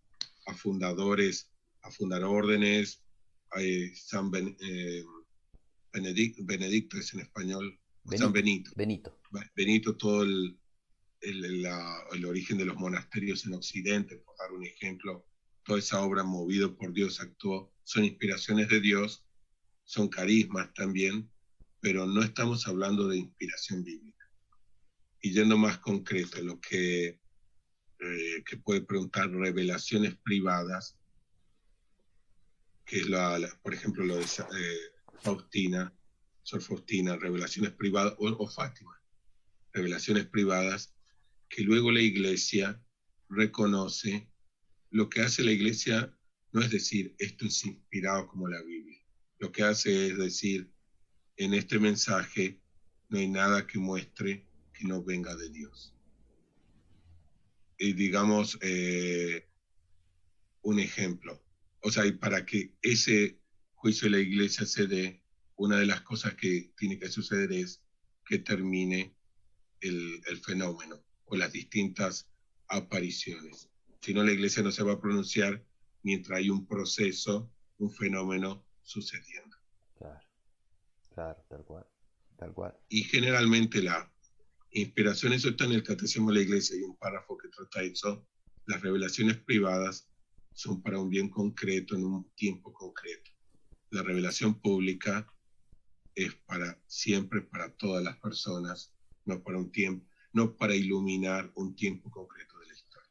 a fundadores, a fundar órdenes, a Benedicto es en español, San Benito. Benito, todo el origen de los monasterios en Occidente, por dar un ejemplo, toda esa obra movido por Dios actuó, son inspiraciones de Dios, son carismas también, pero no estamos hablando de inspiración bíblica. Y yendo más concreto, lo que puede preguntar revelaciones privadas, que es por ejemplo lo de Faustina, Sor Faustina, revelaciones privadas, o Fátima, revelaciones privadas, que luego la iglesia reconoce. Lo que hace la iglesia no es decir, esto es inspirado como la Biblia. Lo que hace es decir, en este mensaje no hay nada que muestre que no venga de Dios. Y digamos, un ejemplo. O sea, y para que ese juicio de la iglesia se dé, una de las cosas que tiene que suceder es que termine el fenómeno o las distintas apariciones. Si no, la iglesia no se va a pronunciar mientras hay un proceso, un fenómeno sucediendo. Claro, claro, tal cual, tal cual. Y generalmente la inspiración, eso está en el Catecismo de la Iglesia, hay un párrafo que trata eso. Las revelaciones privadas son para un bien concreto, en un tiempo concreto. La revelación pública es para siempre, para todas las personas, no para un tiempo, no para iluminar un tiempo concreto de la historia.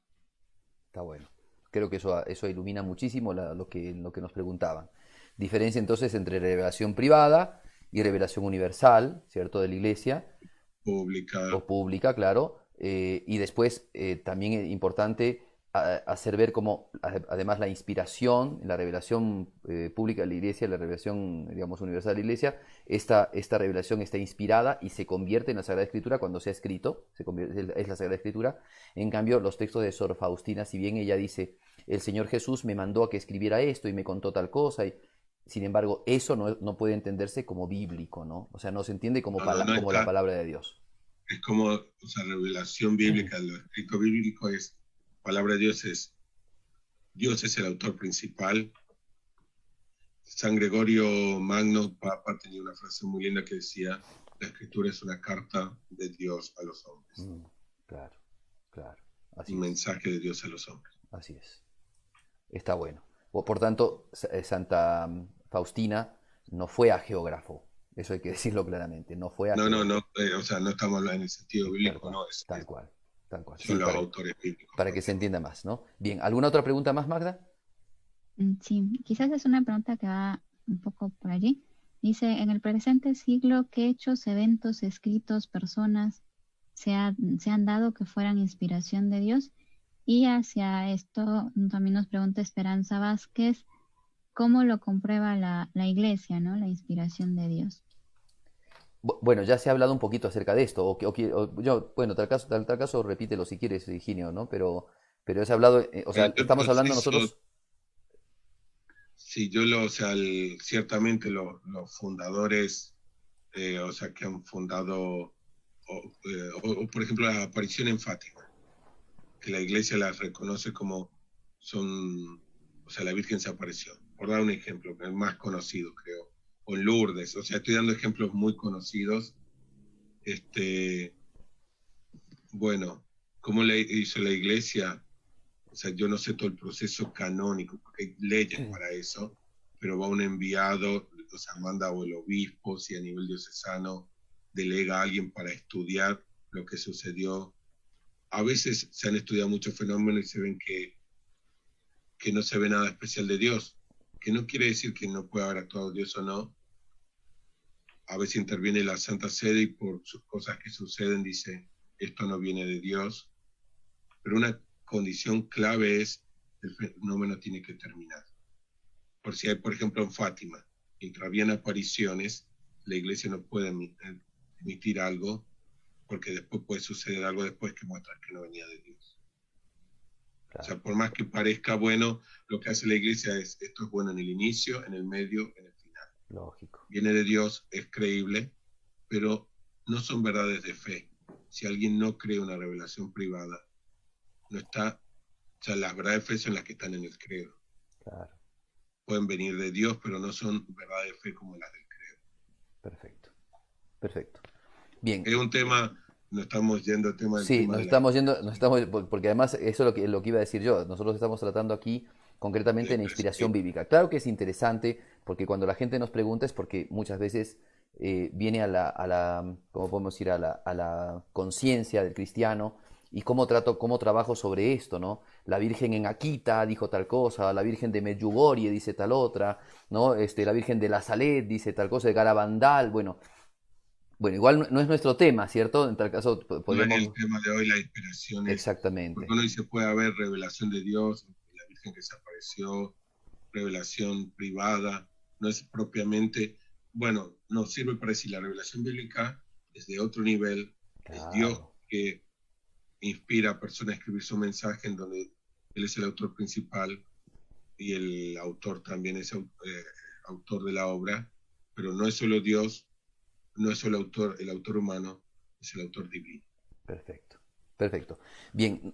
Está bueno. Creo que eso ilumina muchísimo lo que nos preguntaban. Diferencia entonces entre revelación privada y revelación universal, ¿cierto? De la iglesia. Pública. O pública, claro. Y después también es importante hacer ver cómo además la inspiración, la revelación pública de la iglesia, la revelación, digamos, universal de la iglesia, esta revelación está inspirada y se convierte en la Sagrada Escritura cuando se ha escrito, es la Sagrada Escritura. En cambio, los textos de Sor Faustina, si bien ella dice, el Señor Jesús me mandó a que escribiera esto y me contó tal cosa, sin embargo, eso no puede entenderse como bíblico, ¿no? O sea, no se entiende como, como la palabra de Dios. Es como, o sea, revelación bíblica, lo escrito bíblico es, palabra de Dios es el autor principal. San Gregorio Magno, Papa, tenía una frase muy linda que decía, la escritura es una carta de Dios a los hombres. Claro, claro. Un mensaje de Dios a los hombres. Así es. Está bueno. Por tanto, Santa Faustina no fue geógrafo. Eso hay que decirlo claramente. No fue No, o sea, no estamos hablando en el sentido bíblico, no. Tal cual. Son los autores bíblicos. Para que se entienda más, ¿no? Bien, ¿alguna otra pregunta más, Magda? Sí, quizás es una pregunta que va un poco por allí. Dice, en el presente siglo, ¿qué hechos, eventos, escritos, personas se han dado que fueran inspiración de Dios? Y hacia esto también nos pregunta Esperanza Vázquez, ¿cómo lo comprueba la iglesia, ¿no? La inspiración de Dios. Bueno, ya se ha hablado un poquito acerca de esto, bueno, tal caso repítelo si quieres, Higinio, ¿no? Pero se ha hablado, o sea, Bueno, el estamos hablando proceso, nosotros, si o sea, ciertamente los fundadores, o sea, que han fundado, por ejemplo, la aparición en Fátima, que la iglesia las reconoce como son, o sea, la Virgen se apareció, por dar un ejemplo, el más conocido, creo, o en Lourdes, o sea, estoy dando ejemplos muy conocidos, bueno, ¿cómo le hizo la iglesia? O sea, yo no sé todo el proceso canónico, porque hay leyes para eso, pero va un enviado, o sea, manda o el obispo, si a nivel diocesano delega a alguien para estudiar lo que sucedió. A veces se han estudiado muchos fenómenos y se ven que no se ve nada especial de Dios, que no quiere decir que no pueda haber actuado Dios o no. A veces interviene la Santa Sede y por sus cosas que suceden dice, esto no viene de Dios, pero una condición clave es el fenómeno tiene que terminar. Por si hay, por ejemplo, en Fátima, mientras habían apariciones, la iglesia no puede emitir algo porque después puede suceder algo después que muestra que no venía de Dios. claro, O sea, por más que parezca bueno, lo que hace la iglesia es, esto es bueno en el inicio, en el medio, en el final. lógico, Viene de Dios, es creíble, pero no son verdades de fe. Si alguien no cree una revelación privada, no está, o sea, las verdades de fe son las que están en el credo. claro, Pueden venir de Dios, pero no son verdades de fe como las del credo. perfecto, perfecto. Bien, Es un tema, no estamos yendo al tema del sí, tema nos de la estamos yendo, inspiración, porque además eso es lo que iba a decir yo. Nosotros estamos tratando aquí de la concretamente en la inspiración inspiración bíblica. bíblica. Claro que es interesante, porque cuando la gente nos pregunta es porque muchas veces viene ¿cómo podemos decir? A la conciencia del cristiano y cómo trabajo sobre esto, ¿no? La Virgen en Akita dijo tal cosa, la Virgen de Medjugorje dice tal otra, ¿no? La Virgen de la Salet dice tal cosa, de Garabandal, bueno, igual no es nuestro tema, ¿cierto? En tal caso No es el podríamos. tema de hoy, la inspiración es, porque Exactamente. uno dice puede haber revelación de Dios, la Virgen que se apareció, revelación privada, no es propiamente, bueno, nos sirve para decir la revelación bíblica es de otro nivel, es Dios Claro, que inspira a personas a escribir su mensaje en donde Él es el autor principal y el autor también es autor de la obra, pero no es solo Dios, no es solo el autor humano, es el autor divino. perfecto. Perfecto. Bien,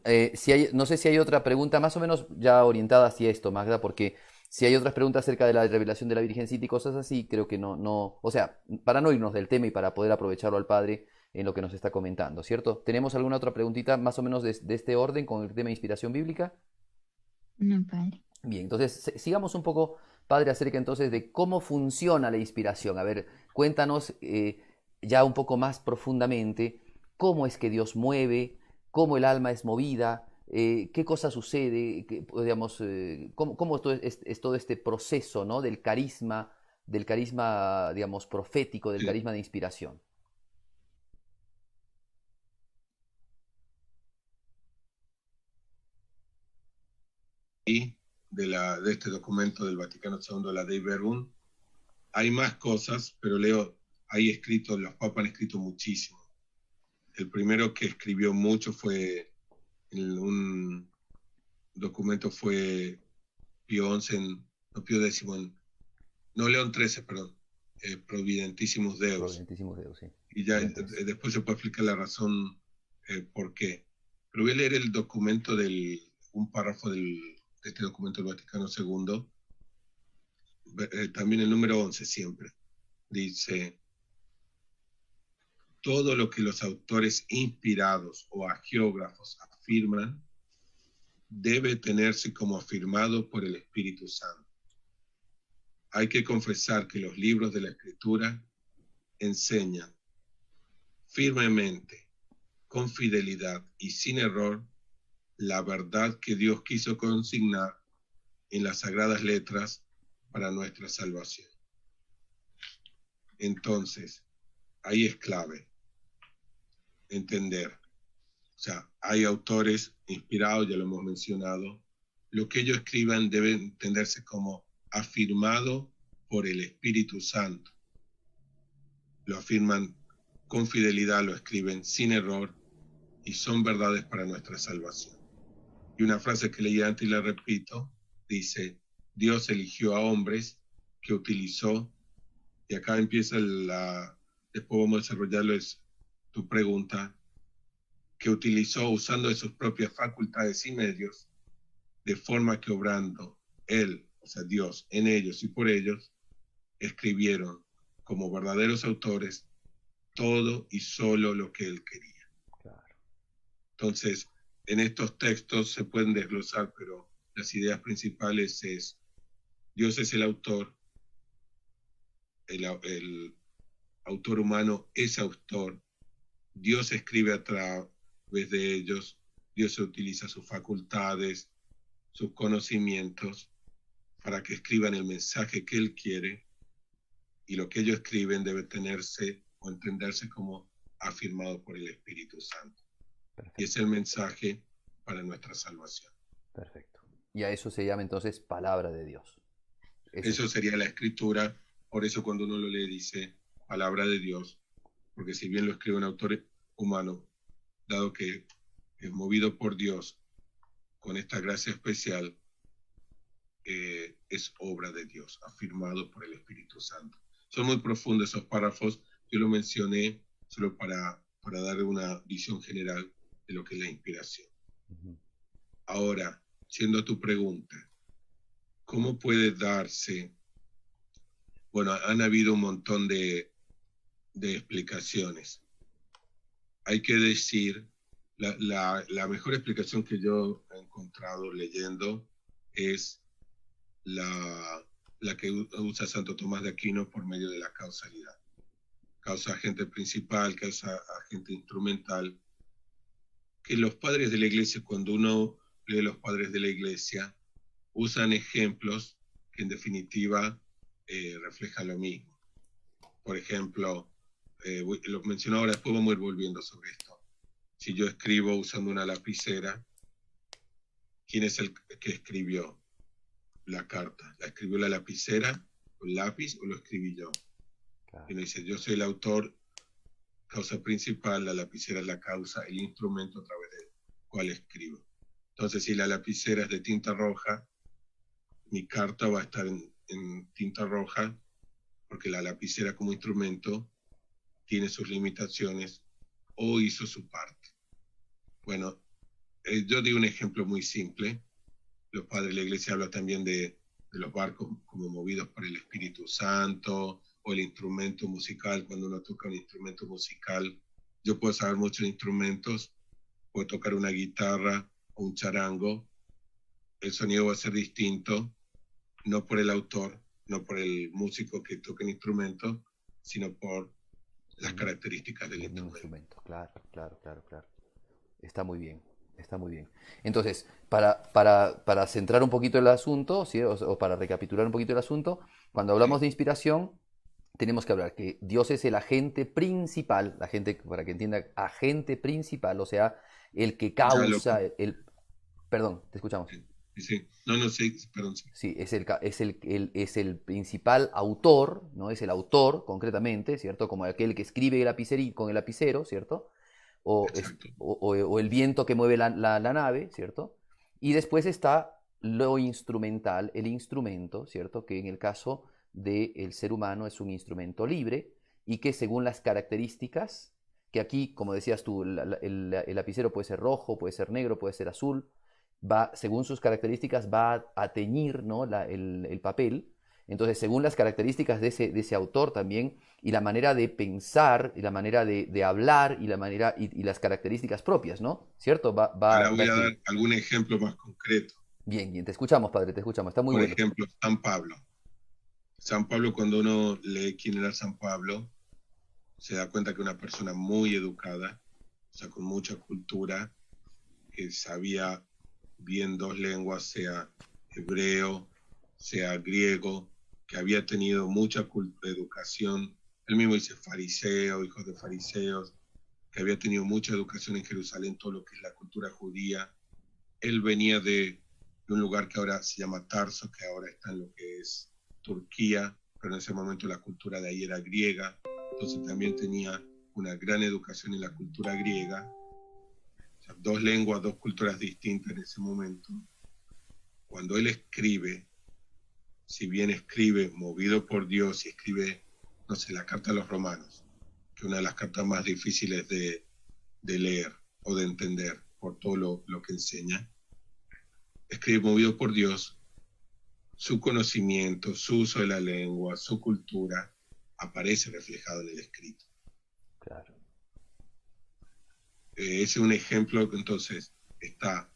no sé si hay otra pregunta más o menos ya orientada hacia esto, Magda, porque si hay otras preguntas acerca de la revelación de la Virgencita y cosas así, creo que o sea, para no irnos del tema y para poder aprovecharlo al Padre en lo que nos está comentando, ¿cierto? ¿Tenemos alguna otra preguntita más o menos de este orden con el tema de inspiración bíblica? No, padre. Bien, entonces sigamos un poco, Padre, acerca entonces de cómo funciona la inspiración. A ver, cuéntanos ya un poco más profundamente cómo es que Dios mueve, cómo el alma es movida, qué cosa sucede, digamos, cómo es todo este proceso, ¿no? Del carisma, digamos, profético, del Sí. carisma de inspiración. Y de este documento del Vaticano II, la Dei Verbum, hay más cosas, pero leo, hay escrito, los papas han escrito muchísimo. El primero que escribió mucho fue en un documento fue Pío XI, no Pío X, no León XIII, perdón, Providentissimus Deus. Providentísimos Deus, sí. Y ya León XIII. después se puede explicar la razón por qué. Pero voy a leer el documento un párrafo de este documento del Vaticano II, también el número 11 siempre. Dice, todo lo que los autores inspirados o agiógrafos afirman debe tenerse como afirmado por el Espíritu Santo. Hay que confesar que los libros de la Escritura enseñan firmemente, con fidelidad y sin error, la verdad que Dios quiso consignar en las sagradas letras para nuestra salvación. Entonces, ahí es clave entender. O sea, hay autores inspirados, ya lo hemos mencionado. Lo que ellos escriban debe entenderse como afirmado por el Espíritu Santo. Lo afirman con fidelidad, lo escriben sin error y son verdades para nuestra salvación. Y una frase que leí antes y la repito, dice, Dios eligió a hombres que utilizó, y acá empieza después vamos a desarrollarlo, es tu pregunta, que utilizó usando de sus propias facultades y medios, de forma que obrando Él, o sea Dios, en ellos y por ellos, escribieron como verdaderos autores todo y solo lo que Él quería. Claro. Entonces, en estos textos se pueden desglosar, pero las ideas principales es, Dios es el autor, el autor humano es autor, Dios escribe a través de ellos, Dios utiliza sus facultades, sus conocimientos, para que escriban el mensaje que Él quiere, y lo que ellos escriben debe tenerse o entenderse como afirmado por el Espíritu Santo. Perfecto. Y es el mensaje para nuestra salvación. Perfecto. Y a eso se llama entonces palabra de Dios. Eso sería la escritura, por eso cuando uno lo lee dice palabra de Dios, porque si bien lo escribe un autor humano, dado que es movido por Dios con esta gracia especial, es obra de Dios, afirmado por el Espíritu Santo. Son muy profundos esos párrafos, yo lo mencioné solo para dar una visión general de lo que es la inspiración. Uh-huh. Ahora, siendo tu pregunta, ¿cómo puede darse? Bueno, han habido un montón de explicaciones. Hay que decir, la mejor explicación que yo he encontrado leyendo es la que usa Santo Tomás de Aquino por medio de la causalidad. Causa agente principal, causa agente instrumental. Que los padres de la iglesia, cuando uno lee los padres de la iglesia, usan ejemplos que en definitiva reflejan lo mismo. Por ejemplo, lo menciono ahora, después vamos a ir volviendo sobre esto. Si yo escribo usando una lapicera, ¿quién es el que escribió la carta? ¿La escribió la lapicera, el lápiz, o lo escribí yo? Claro. Y uno dice, yo soy el autor, causa principal, la lapicera es la causa, el instrumento a través del cual escribo. Entonces, si la lapicera es de tinta roja, mi carta va a estar en tinta roja, porque la lapicera como instrumento tiene sus limitaciones o hizo su parte. Bueno, yo di un ejemplo muy simple. Los padres de la iglesia hablan también de los barcos como movidos por el Espíritu Santo, o el instrumento musical. Cuando uno toca un instrumento musical, yo puedo saber muchos instrumentos, puedo tocar una guitarra o un charango, el sonido va a ser distinto, no por el autor, no por el músico que toca el instrumento, sino por las características del instrumento. Claro. Está muy bien. Entonces, para centrar un poquito el asunto, ¿sí? o para recapitular un poquito el asunto, cuando hablamos de inspiración, tenemos que hablar que Dios es el agente principal, para que entienda, agente principal, o sea, el que causa, perdón, te escuchamos. Sí. No, sí, perdón. Sí, es el principal autor, ¿no? Es el autor, concretamente, ¿cierto? Como aquel que escribe con el lapicero, ¿cierto? O el viento que mueve la nave, ¿cierto? Y después está lo instrumental, el instrumento, ¿cierto? Que en el caso del ser humano es un instrumento libre y que según las características, que aquí, como decías tú, el lapicero puede ser rojo, puede ser negro, puede ser azul, según sus características va a teñir, ¿no? el papel. Entonces, según las características de ese autor también, y la manera de pensar, y la manera de hablar, y las características propias, ¿no? ¿Cierto? Ahora voy a dar algún ejemplo más concreto. Bien, te escuchamos, padre, te escuchamos, está muy bueno. Por ejemplo, San Pablo. San Pablo, cuando uno lee quién era San Pablo, se da cuenta que una persona muy educada, o sea, con mucha cultura, que sabía bien dos lenguas, sea hebreo, sea griego, que había tenido mucha educación Él mismo dice fariseo, hijos de fariseos, que había tenido mucha educación en Jerusalén, todo lo que es la cultura judía. Él venía de un lugar que ahora se llama Tarso, que ahora está en lo que es Turquía, pero en ese momento la cultura de ahí era griega, entonces también tenía una gran educación en la cultura griega, o sea, dos lenguas, dos culturas distintas en ese momento. Cuando él escribe, si bien escribe movido por Dios y escribe, no sé, la carta a los romanos, que es una de las cartas más difíciles de leer o de entender por todo lo que enseña, escribe movido por Dios, su conocimiento, su uso de la lengua, su cultura, aparece reflejado en el escrito. Claro. Ese es un ejemplo que entonces está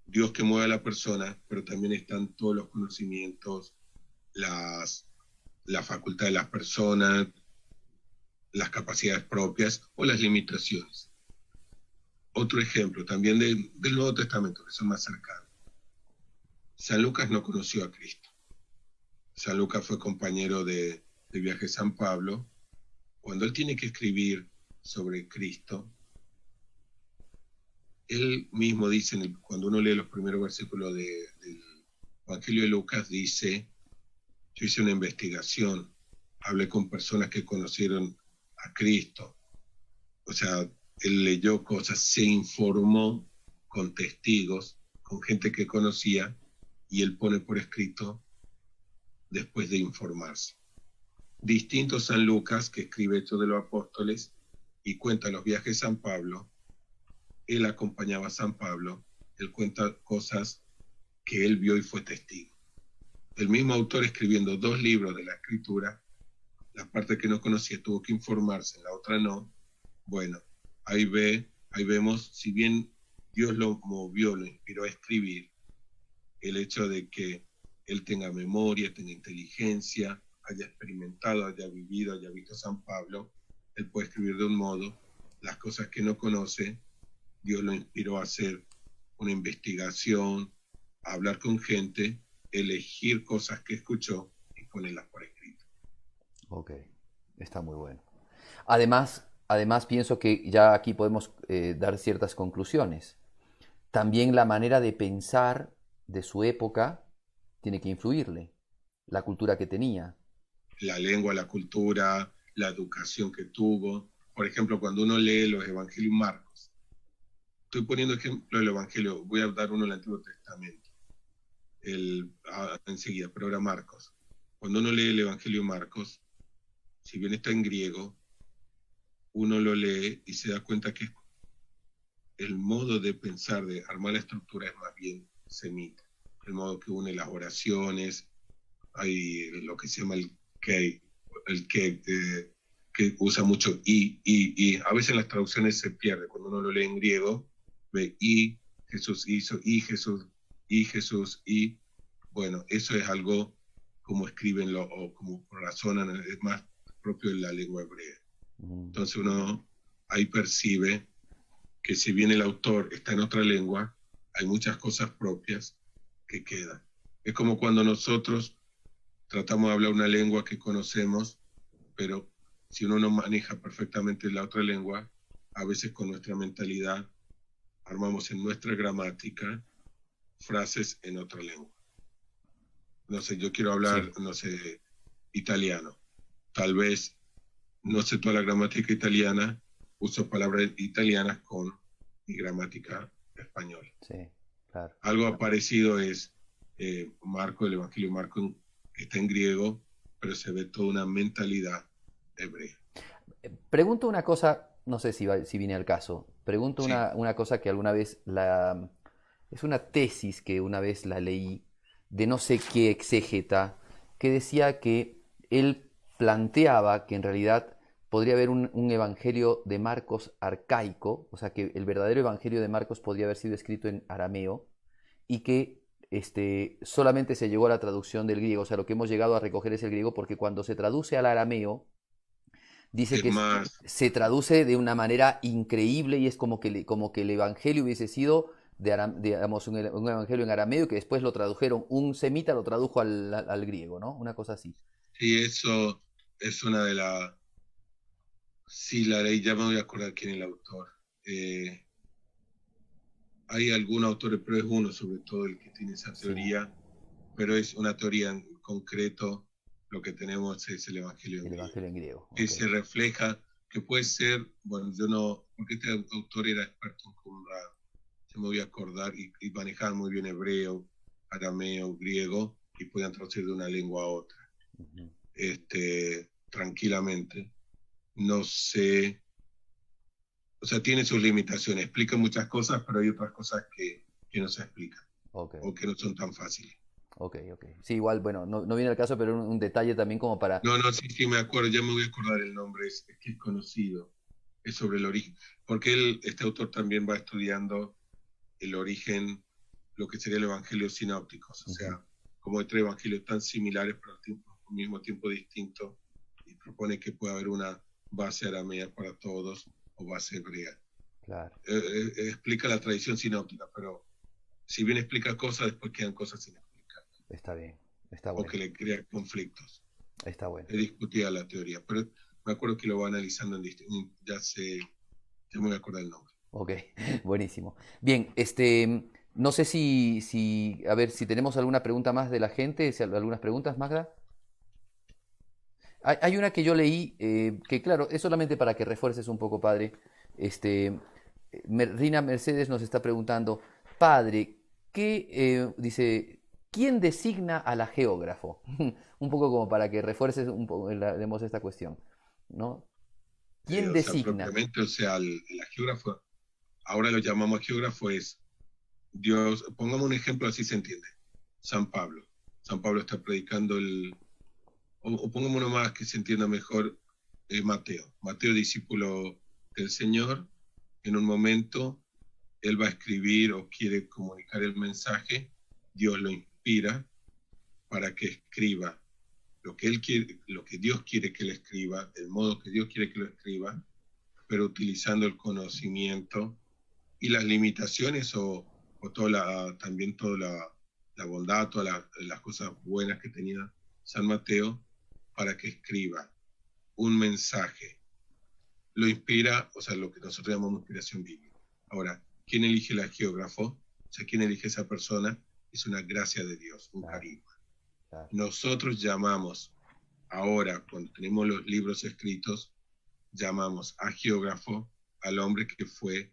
Dios que mueve a la persona, pero también están todos los conocimientos, la facultad de las personas, las capacidades propias o las limitaciones. Otro ejemplo también del Nuevo Testamento, que son más cercanos. San Lucas no conoció a Cristo. San Lucas fue compañero de viaje de San Pablo. Cuando él tiene que escribir sobre Cristo, él mismo dice, cuando uno lee los primeros versículos del Evangelio de Lucas, dice, yo hice una investigación, hablé con personas que conocieron a Cristo. O sea, él leyó cosas, se informó con testigos, con gente que conocía, y él pone por escrito después de informarse. Distinto San Lucas, que escribe Hechos de los Apóstoles y cuenta los viajes de San Pablo. Él acompañaba a San Pablo, él cuenta cosas que él vio y fue testigo. El mismo autor escribiendo dos libros de la Escritura, la parte que no conocía tuvo que informarse, la otra no. Bueno, ahí vemos, si bien Dios lo movió, lo inspiró a escribir, el hecho de que él tenga memoria, tenga inteligencia, haya experimentado, haya vivido, haya visto a San Pablo, él puede escribir de un modo, las cosas que no conoce, Dios lo inspiró a hacer una investigación, a hablar con gente, elegir cosas que escuchó y ponerlas por escrito. Ok, está muy bueno. Además pienso que ya aquí podemos dar ciertas conclusiones. También la manera de pensar de su época tiene que influirle, la cultura que tenía. La lengua, la cultura, la educación que tuvo. Por ejemplo, cuando uno lee los Evangelios Marcos, estoy poniendo ejemplo del Evangelio, voy a dar uno del Antiguo Testamento, enseguida, pero ahora Marcos. Cuando uno lee el Evangelio Marcos, si bien está en griego, uno lo lee y se da cuenta que el modo de pensar, de armar la estructura es más bien semita. El modo que une las oraciones, hay lo que se llama el que usa mucho y. A veces en las traducciones se pierde. Cuando uno lo lee en griego, ve y, Jesús hizo, y Jesús, y. Bueno, eso es algo como escriben o como razonan, es más propio de la lengua hebrea. Entonces uno ahí percibe que si bien el autor está en otra lengua, hay muchas cosas propias que quedan. Es como cuando nosotros tratamos de hablar una lengua que conocemos, pero si uno no maneja perfectamente la otra lengua, a veces con nuestra mentalidad armamos en nuestra gramática frases en otra lengua. No sé, yo quiero hablar, sí, no sé, italiano. Tal vez no sé toda la gramática italiana, uso palabras italianas con mi gramática española. Sí, claro. Algo parecido es Marco, el Evangelio de Marco, que está en griego, pero se ve toda una mentalidad hebrea. Pregunto una cosa, no sé si viene al caso, pregunto Sí. una cosa que alguna vez es una tesis que una vez la leí de no sé qué exégeta, que decía que él planteaba que en realidad podría haber un evangelio de Marcos arcaico, o sea que el verdadero evangelio de Marcos podría haber sido escrito en arameo y que solamente se llegó a la traducción del griego, o sea, lo que hemos llegado a recoger es el griego porque cuando se traduce al arameo, dice que se traduce de una manera increíble y es como que el evangelio hubiese sido digamos, un evangelio en arameo que después lo tradujeron, un semita lo tradujo al griego, ¿no? Una cosa así. Sí, eso es una de las... Sí, la ley, ya me voy a acordar quién es el autor. Hay algún autor, pero es uno sobre todo el que tiene esa teoría, pero es una teoría en concreto. Lo que tenemos es el Evangelio en griego. Que se refleja, que puede ser, bueno, yo no, porque este autor era experto en Qumran, se me voy a acordar, y manejaba muy bien hebreo, arameo, griego, y podían traducir de una lengua a otra, tranquilamente. No sé, o sea, tiene sus limitaciones, explica muchas cosas, pero hay otras cosas que no se explican, o que no son tan fáciles. Ok. Sí, igual, bueno, no viene al caso, pero un detalle también como para... No, sí, me acuerdo, ya me voy a acordar el nombre, es que es conocido, es sobre el origen, porque este autor también va estudiando el origen, lo que sería el Evangelio sinópticos, o sea, como hay tres evangelios tan similares, pero al mismo tiempo distintos, y propone que puede haber una base aramea para todos, o base hebrea. Claro. Explica la tradición sinóptica, pero si bien explica cosas, después quedan cosas sin explicar. Está bien, está bueno. O que le crea conflictos. Está bueno. Es discutida la teoría, pero me acuerdo que lo va analizando ya me voy a acordar el nombre. Ok, buenísimo. Bien, no sé a ver, si tenemos alguna pregunta más de la gente, algunas preguntas, Magda. Hay una que yo leí, que claro, es solamente para que refuerces un poco, padre. Rina Mercedes nos está preguntando, padre, dice, ¿quién designa a la geógrafo? Un poco como para que refuerces un poco, demos esta cuestión, ¿no? ¿Quién designa? Propiamente, o sea, el geógrafo, ahora lo llamamos geógrafo, es Dios, pongamos un ejemplo así se entiende, San Pablo. San Pablo está predicando o pongamos uno más que se entienda mejor, Mateo. Mateo, discípulo del Señor, en un momento él va a escribir o quiere comunicar el mensaje, Dios lo inspira para que escriba lo que él quiere, lo que Dios quiere que él escriba, del modo que Dios quiere que lo escriba, pero utilizando el conocimiento y las limitaciones o también toda la bondad, todas las cosas buenas que tenía San Mateo para que escriba un mensaje. Lo inspira, o sea, lo que nosotros llamamos inspiración bíblica. Ahora, ¿quién elige el geógrafo? O sea, ¿quién elige esa persona? Es una gracia de Dios, un carisma. Nosotros llamamos, ahora, cuando tenemos los libros escritos, llamamos a geógrafo al hombre que fue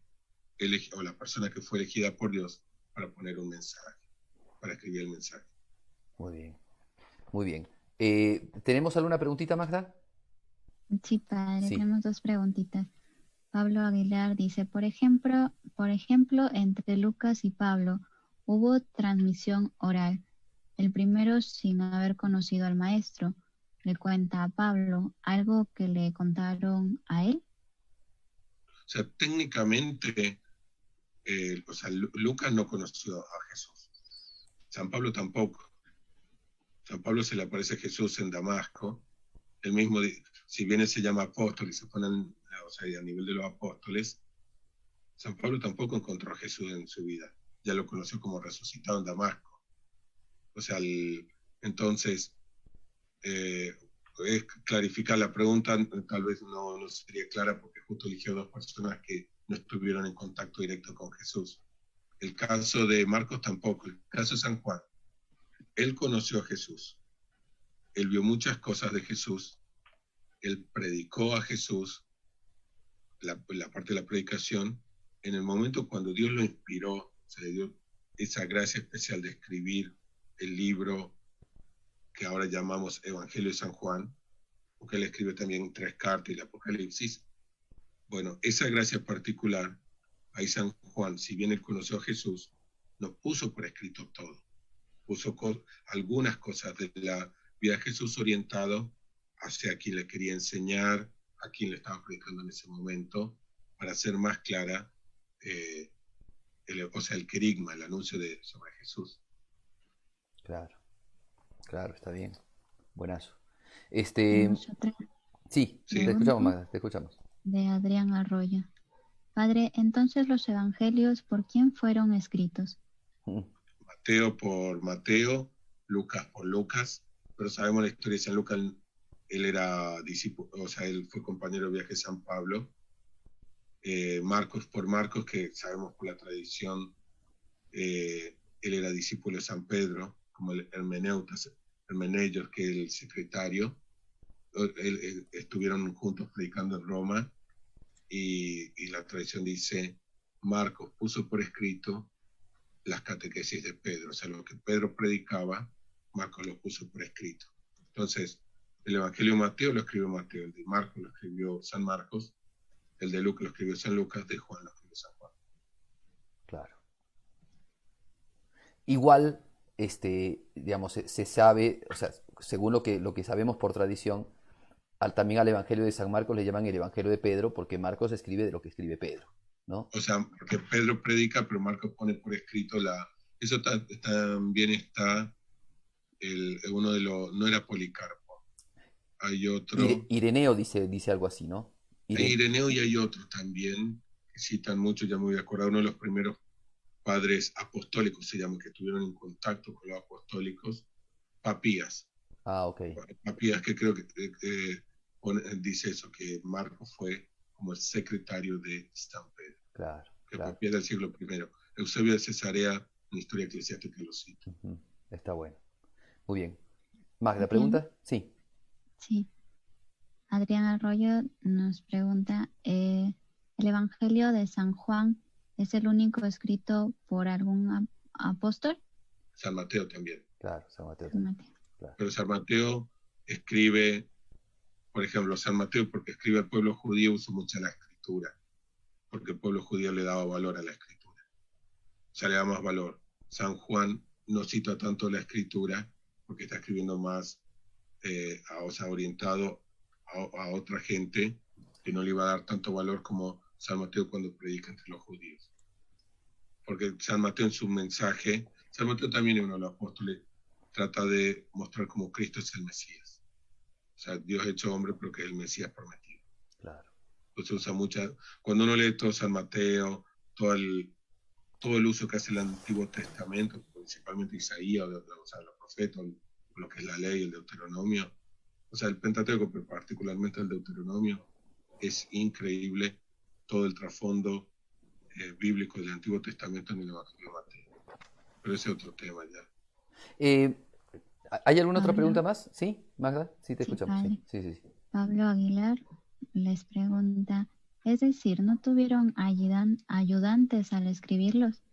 o la persona que fue elegida por Dios para poner un mensaje, para escribir el mensaje. Muy bien, muy bien. ¿Tenemos alguna preguntita, Magda? Sí, padre, tenemos dos preguntitas. Pablo Aguilar dice, por ejemplo, entre Lucas y Pablo hubo transmisión oral. El primero, sin haber conocido al maestro, le cuenta a Pablo algo que le contaron a él. O sea, técnicamente, Lucas no conoció a Jesús. San Pablo tampoco. San Pablo se le aparece a Jesús en Damasco. El mismo, si bien él se llama apóstol y se ponen, o sea, a nivel de los apóstoles, San Pablo tampoco encontró a Jesús en su vida. Ya lo conoció como resucitado en Damasco. O sea, entonces, es clarificar la pregunta, tal vez no sería clara porque justo eligió dos personas que no estuvieron en contacto directo con Jesús. El caso de Marcos tampoco. El caso de San Juan. Él conoció a Jesús. Él vio muchas cosas de Jesús. Él predicó a Jesús, la parte de la predicación. En el momento cuando Dios lo inspiró, se le dio esa gracia especial de escribir el libro que ahora llamamos Evangelio de San Juan, porque él escribe también 3 cartas y el Apocalipsis. Bueno, esa gracia particular, ahí San Juan, si bien él conoció a Jesús, no puso por escrito todo. Puso algunas cosas de la vida de Jesús orientado hacia quien le quería enseñar, a quien le estaba predicando en ese momento, para hacer más clara el querigma, el anuncio sobre Jesús. Claro, está bien. Buenazo. Sí, te escuchamos, Magda, te escuchamos. De Adrián Arroyo. Padre, entonces los evangelios, ¿por quién fueron escritos? Mateo por Mateo, Lucas por Lucas, pero sabemos la historia de San Lucas, él era discípulo, o sea, él fue compañero de viaje de San Pablo. Marcos, que sabemos por la tradición, él era discípulo de San Pedro, como el Hermeneios, que es el secretario. Estuvieron juntos predicando en Roma, y la tradición dice, Marcos puso por escrito las catequesis de Pedro, o sea, lo que Pedro predicaba, Marcos lo puso por escrito. Entonces, el Evangelio de Mateo lo escribió Mateo, el de Marcos lo escribió San Marcos, el de Lucas lo escribió San Lucas, de Juan lo escribió San Juan. Claro. Igual, digamos, se sabe, o sea, según lo que sabemos por tradición, también al Evangelio de San Marcos le llaman el Evangelio de Pedro, porque Marcos escribe de lo que escribe Pedro, ¿no? O sea, porque Pedro predica, pero Marcos pone por escrito eso también está, uno de los, no era Policarpo, hay otro. Ireneo dice algo así, ¿no? Hay Ireneo y hay otros también, que citan mucho, ya me voy a acordar, uno de los primeros padres apostólicos, se llama, que estuvieron en contacto con los apostólicos, Papías. Ah, ok. Papías, que creo que dice eso, que Marcos fue como el secretario de San Pedro. Claro. Que Papías del siglo I. Eusebio de Cesarea, en Historia Eclesiástica, lo cita. Está bueno. Muy bien. Magda, ¿pregunta? Sí. Sí. Adrián Arroyo nos pregunta, ¿el Evangelio de San Juan es el único escrito por algún apóstol? San Mateo también. Claro, San Mateo. Claro. Pero San Mateo escribe, por ejemplo, San Mateo, porque escribe al pueblo judío, usa mucho la escritura, porque el pueblo judío le daba valor a la escritura. O sea, le da más valor. San Juan no cita tanto la escritura, porque está escribiendo más, o sea, orientado a otra gente, que no le iba a dar tanto valor como San Mateo cuando predica entre los judíos. Porque San Mateo en su mensaje, San Mateo también es uno de los apóstoles, trata de mostrar cómo Cristo es el Mesías. O sea, Dios hecho hombre, pero que es el Mesías prometido. Claro. Entonces usa cuando uno lee todo San Mateo, todo el uso que hace el Antiguo Testamento, principalmente Isaías, o sea, los profetas, lo que es la ley, el Deuteronomio, o sea, el Pentateuco, pero particularmente el Deuteronomio, es increíble todo el trasfondo bíblico del Antiguo Testamento en el Evangelio de Mateo. Pero ese es otro tema ya. ¿Hay alguna otra pregunta más? ¿Sí, Magda? Sí, te escuchamos. Sí. Pablo Aguilar les pregunta, es decir, ¿no tuvieron ayudantes al escribirlos?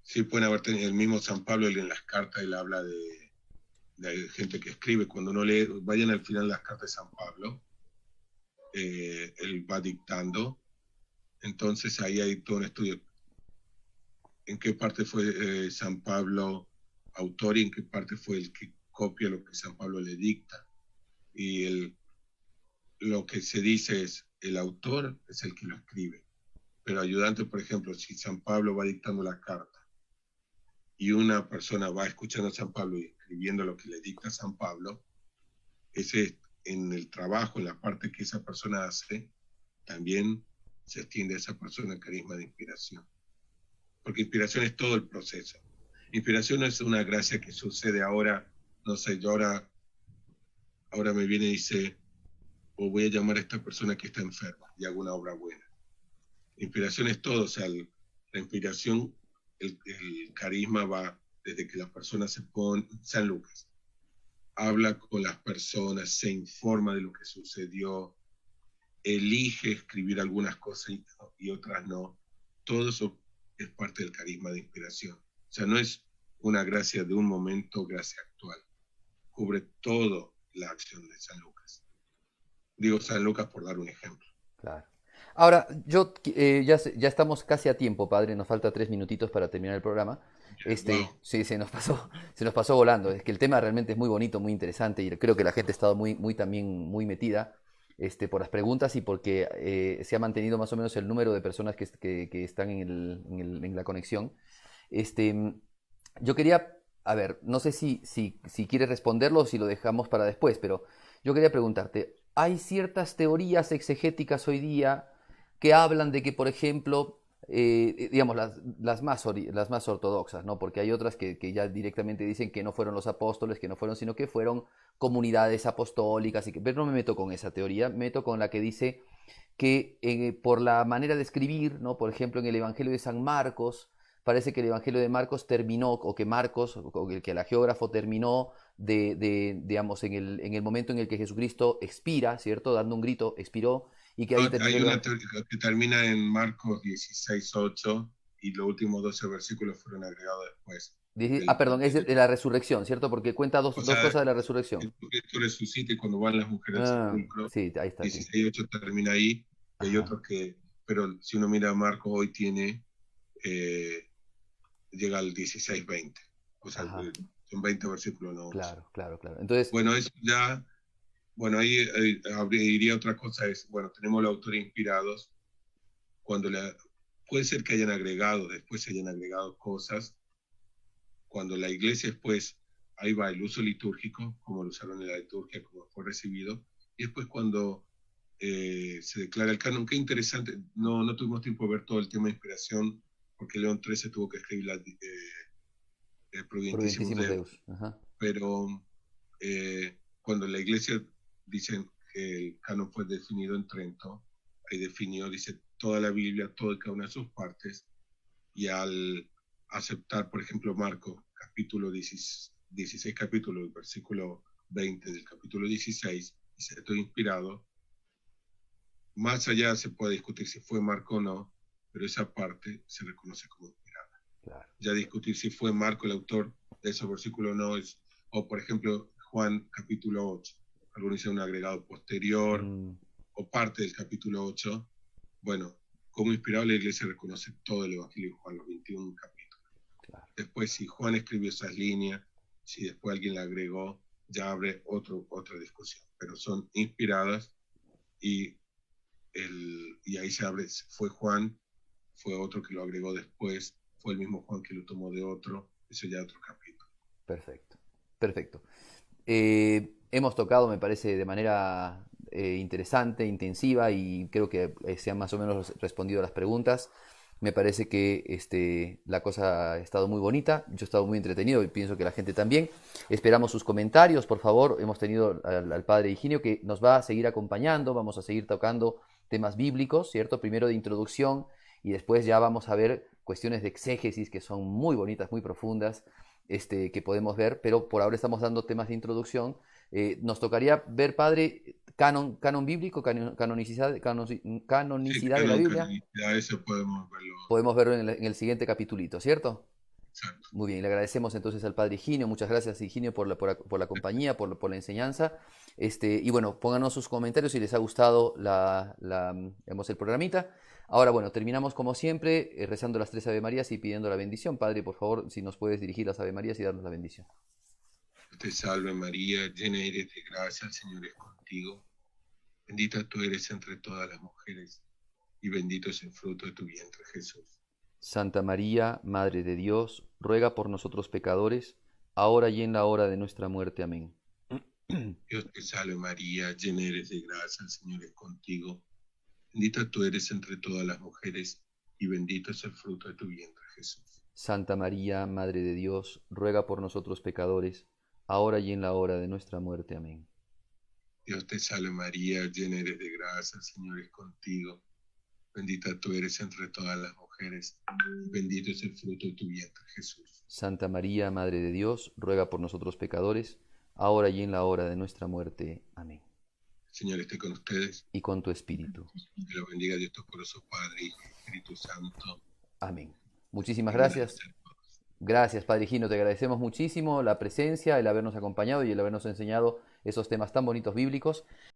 Sí, pueden haber tenido. El mismo San Pablo, él en las cartas, él habla de gente que escribe. Cuando uno lee, vayan al final las cartas de San Pablo, él va dictando. Entonces ahí hay todo un estudio. ¿En qué parte fue San Pablo autor y en qué parte fue el que copia lo que San Pablo le dicta? Y lo que se dice es, el autor es el que lo escribe. Pero ayudante, por ejemplo, si San Pablo va dictando la carta y una persona va escuchando a San Pablo y escribiendo lo que le dicta San Pablo, ese en el trabajo, en la parte que esa persona hace, también se extiende a esa persona el carisma de inspiración. Porque inspiración es todo el proceso. Inspiración no es una gracia que sucede ahora, no sé, yo ahora me viene y dice, o voy a llamar a esta persona que está enferma y hago una obra buena. Inspiración es todo, o sea, la inspiración, el carisma va desde que la persona se pone, San Lucas, habla con las personas, se informa de lo que sucedió, elige escribir algunas cosas y otras no. Todo eso es parte del carisma de inspiración. O sea, no es una gracia de un momento, gracia actual. Cubre toda la acción de San Lucas. Digo San Lucas por dar un ejemplo. Claro. Ahora, ya estamos casi a tiempo, padre. Nos falta 3 minutitos para terminar el programa. Wow. Sí, se nos pasó volando. Es que el tema realmente es muy bonito, muy interesante y creo que la gente ha estado también muy metida por las preguntas y porque se ha mantenido más o menos el número de personas que están en la conexión. Yo quería, a ver, no sé si quieres responderlo o si lo dejamos para después, pero yo quería preguntarte, hay ciertas teorías exegéticas hoy día que hablan de que, por ejemplo, digamos, las más ortodoxas, ¿no? Porque hay otras que ya directamente dicen que no fueron los apóstoles, que no fueron, sino que fueron comunidades apostólicas, pero no me meto con esa teoría, me meto con la que dice que por la manera de escribir, ¿no? Por ejemplo, en el Evangelio de San Marcos, parece que el Evangelio de Marcos terminó, o que Marcos, o que el geógrafo terminó digamos, en el momento en el que Jesucristo expira, ¿cierto? Dando un grito, expiró, y que No, ahí terminó hay el una Evangelio. teoría que termina en Marcos 16:8 y los últimos 12 versículos fueron agregados después. Perdón, es de la resurrección, ¿cierto? Porque cuenta O dos sea, cosas de la resurrección. Jesucristo resucita y cuando van las mujeres al Ah, sepulcro, sí, ahí está, sí. 16:8 termina ahí, y hay Ajá, otros pero si uno mira a Marcos hoy eh, llega al 16:20. O sea, ajá, son 20 versículos, no 11. claro, claro, claro. Entonces, Bueno, eso ya, bueno, ahí iría otra cosa, bueno, tenemos los autores inspirados, cuando puede ser que después se hayan agregado cosas, cuando la iglesia después, ahí va el uso litúrgico, como lo usaron en la liturgia, como fue recibido, y después cuando se declara el canon, qué interesante, no tuvimos tiempo de ver todo el tema de inspiración, porque León XIII tuvo que escribir el Providentísimo Providentísimos Deus, Deus. Ajá, pero cuando la iglesia dice que el canon fue definido en Trento, ahí definió, dice, toda la Biblia, toda y cada una de sus partes, y al aceptar, por ejemplo, Marcos, capítulo 16 capítulos, versículo 20 del capítulo 16, dice, estoy inspirado, más allá se puede discutir si fue Marco o no, pero esa parte se reconoce como inspirada. claro. Ya discutir si fue Marco el autor de esos versículos o no, o por ejemplo, Juan capítulo 8, algunos dicen un agregado posterior, Mm, o parte del capítulo 8, bueno, como inspirado la iglesia reconoce todo el Evangelio de Juan, los 21 capítulos. claro. Después, si Juan escribió esas líneas, si después alguien la agregó, ya abre otra discusión, pero son inspiradas y, y ahí se abre, fue Juan, fue otro que lo agregó después, fue el mismo Juan que lo tomó de otro, eso ya es otro capítulo. Perfecto, perfecto. Hemos tocado, me parece, de manera interesante, intensiva, y creo que se han más o menos respondido a las preguntas. Me parece que la cosa ha estado muy bonita, yo he estado muy entretenido y pienso que la gente también. Esperamos sus comentarios, por favor. Hemos tenido al padre Higinio que nos va a seguir acompañando, vamos a seguir tocando temas bíblicos, ¿cierto? Primero de introducción y después ya vamos a ver cuestiones de exégesis que son muy bonitas, muy profundas, que podemos ver, pero por ahora estamos dando temas de introducción. Nos tocaría ver, padre, canon bíblico, Sí, canonicidad de la canon, Biblia. canonicidad, eso podemos verlo. Podemos verlo en el siguiente capitulito, ¿cierto? Exacto. Muy bien, le agradecemos entonces al padre Higinio. Muchas gracias, Higinio, por la compañía, por la enseñanza. Y bueno, pónganos sus comentarios si les ha gustado digamos, el programita. Ahora, bueno, terminamos como siempre rezando las 3 Ave Marías y pidiendo la bendición. Padre, por favor, si nos puedes dirigir las Ave Marías y darnos la bendición. Te salve María, llena eres de gracia, el Señor es contigo. Bendita tú eres entre todas las mujeres, y bendito es el fruto de tu vientre, Jesús. Santa María, Madre de Dios, ruega por nosotros pecadores, ahora y en la hora de nuestra muerte. Amén. Dios te salve María, llena eres de gracia, el Señor es contigo. Bendita tú eres entre todas las mujeres, y bendito es el fruto de tu vientre, Jesús. Santa María, Madre de Dios, ruega por nosotros pecadores, ahora y en la hora de nuestra muerte. Amén. Dios te salve María, llena eres de gracia, el Señor es contigo. Bendita tú eres entre todas las mujeres, y bendito es el fruto de tu vientre, Jesús. Santa María, Madre de Dios, ruega por nosotros pecadores, ahora y en la hora de nuestra muerte. Amén. El Señor esté con ustedes, Y con tu espíritu. que lo bendiga Dios Todopoderoso, Padre, Hijo y Espíritu Santo. Amén. Muchísimas Amén. gracias. Gracias, Padre Gino, te agradecemos muchísimo la presencia, el habernos acompañado y el habernos enseñado esos temas tan bonitos bíblicos.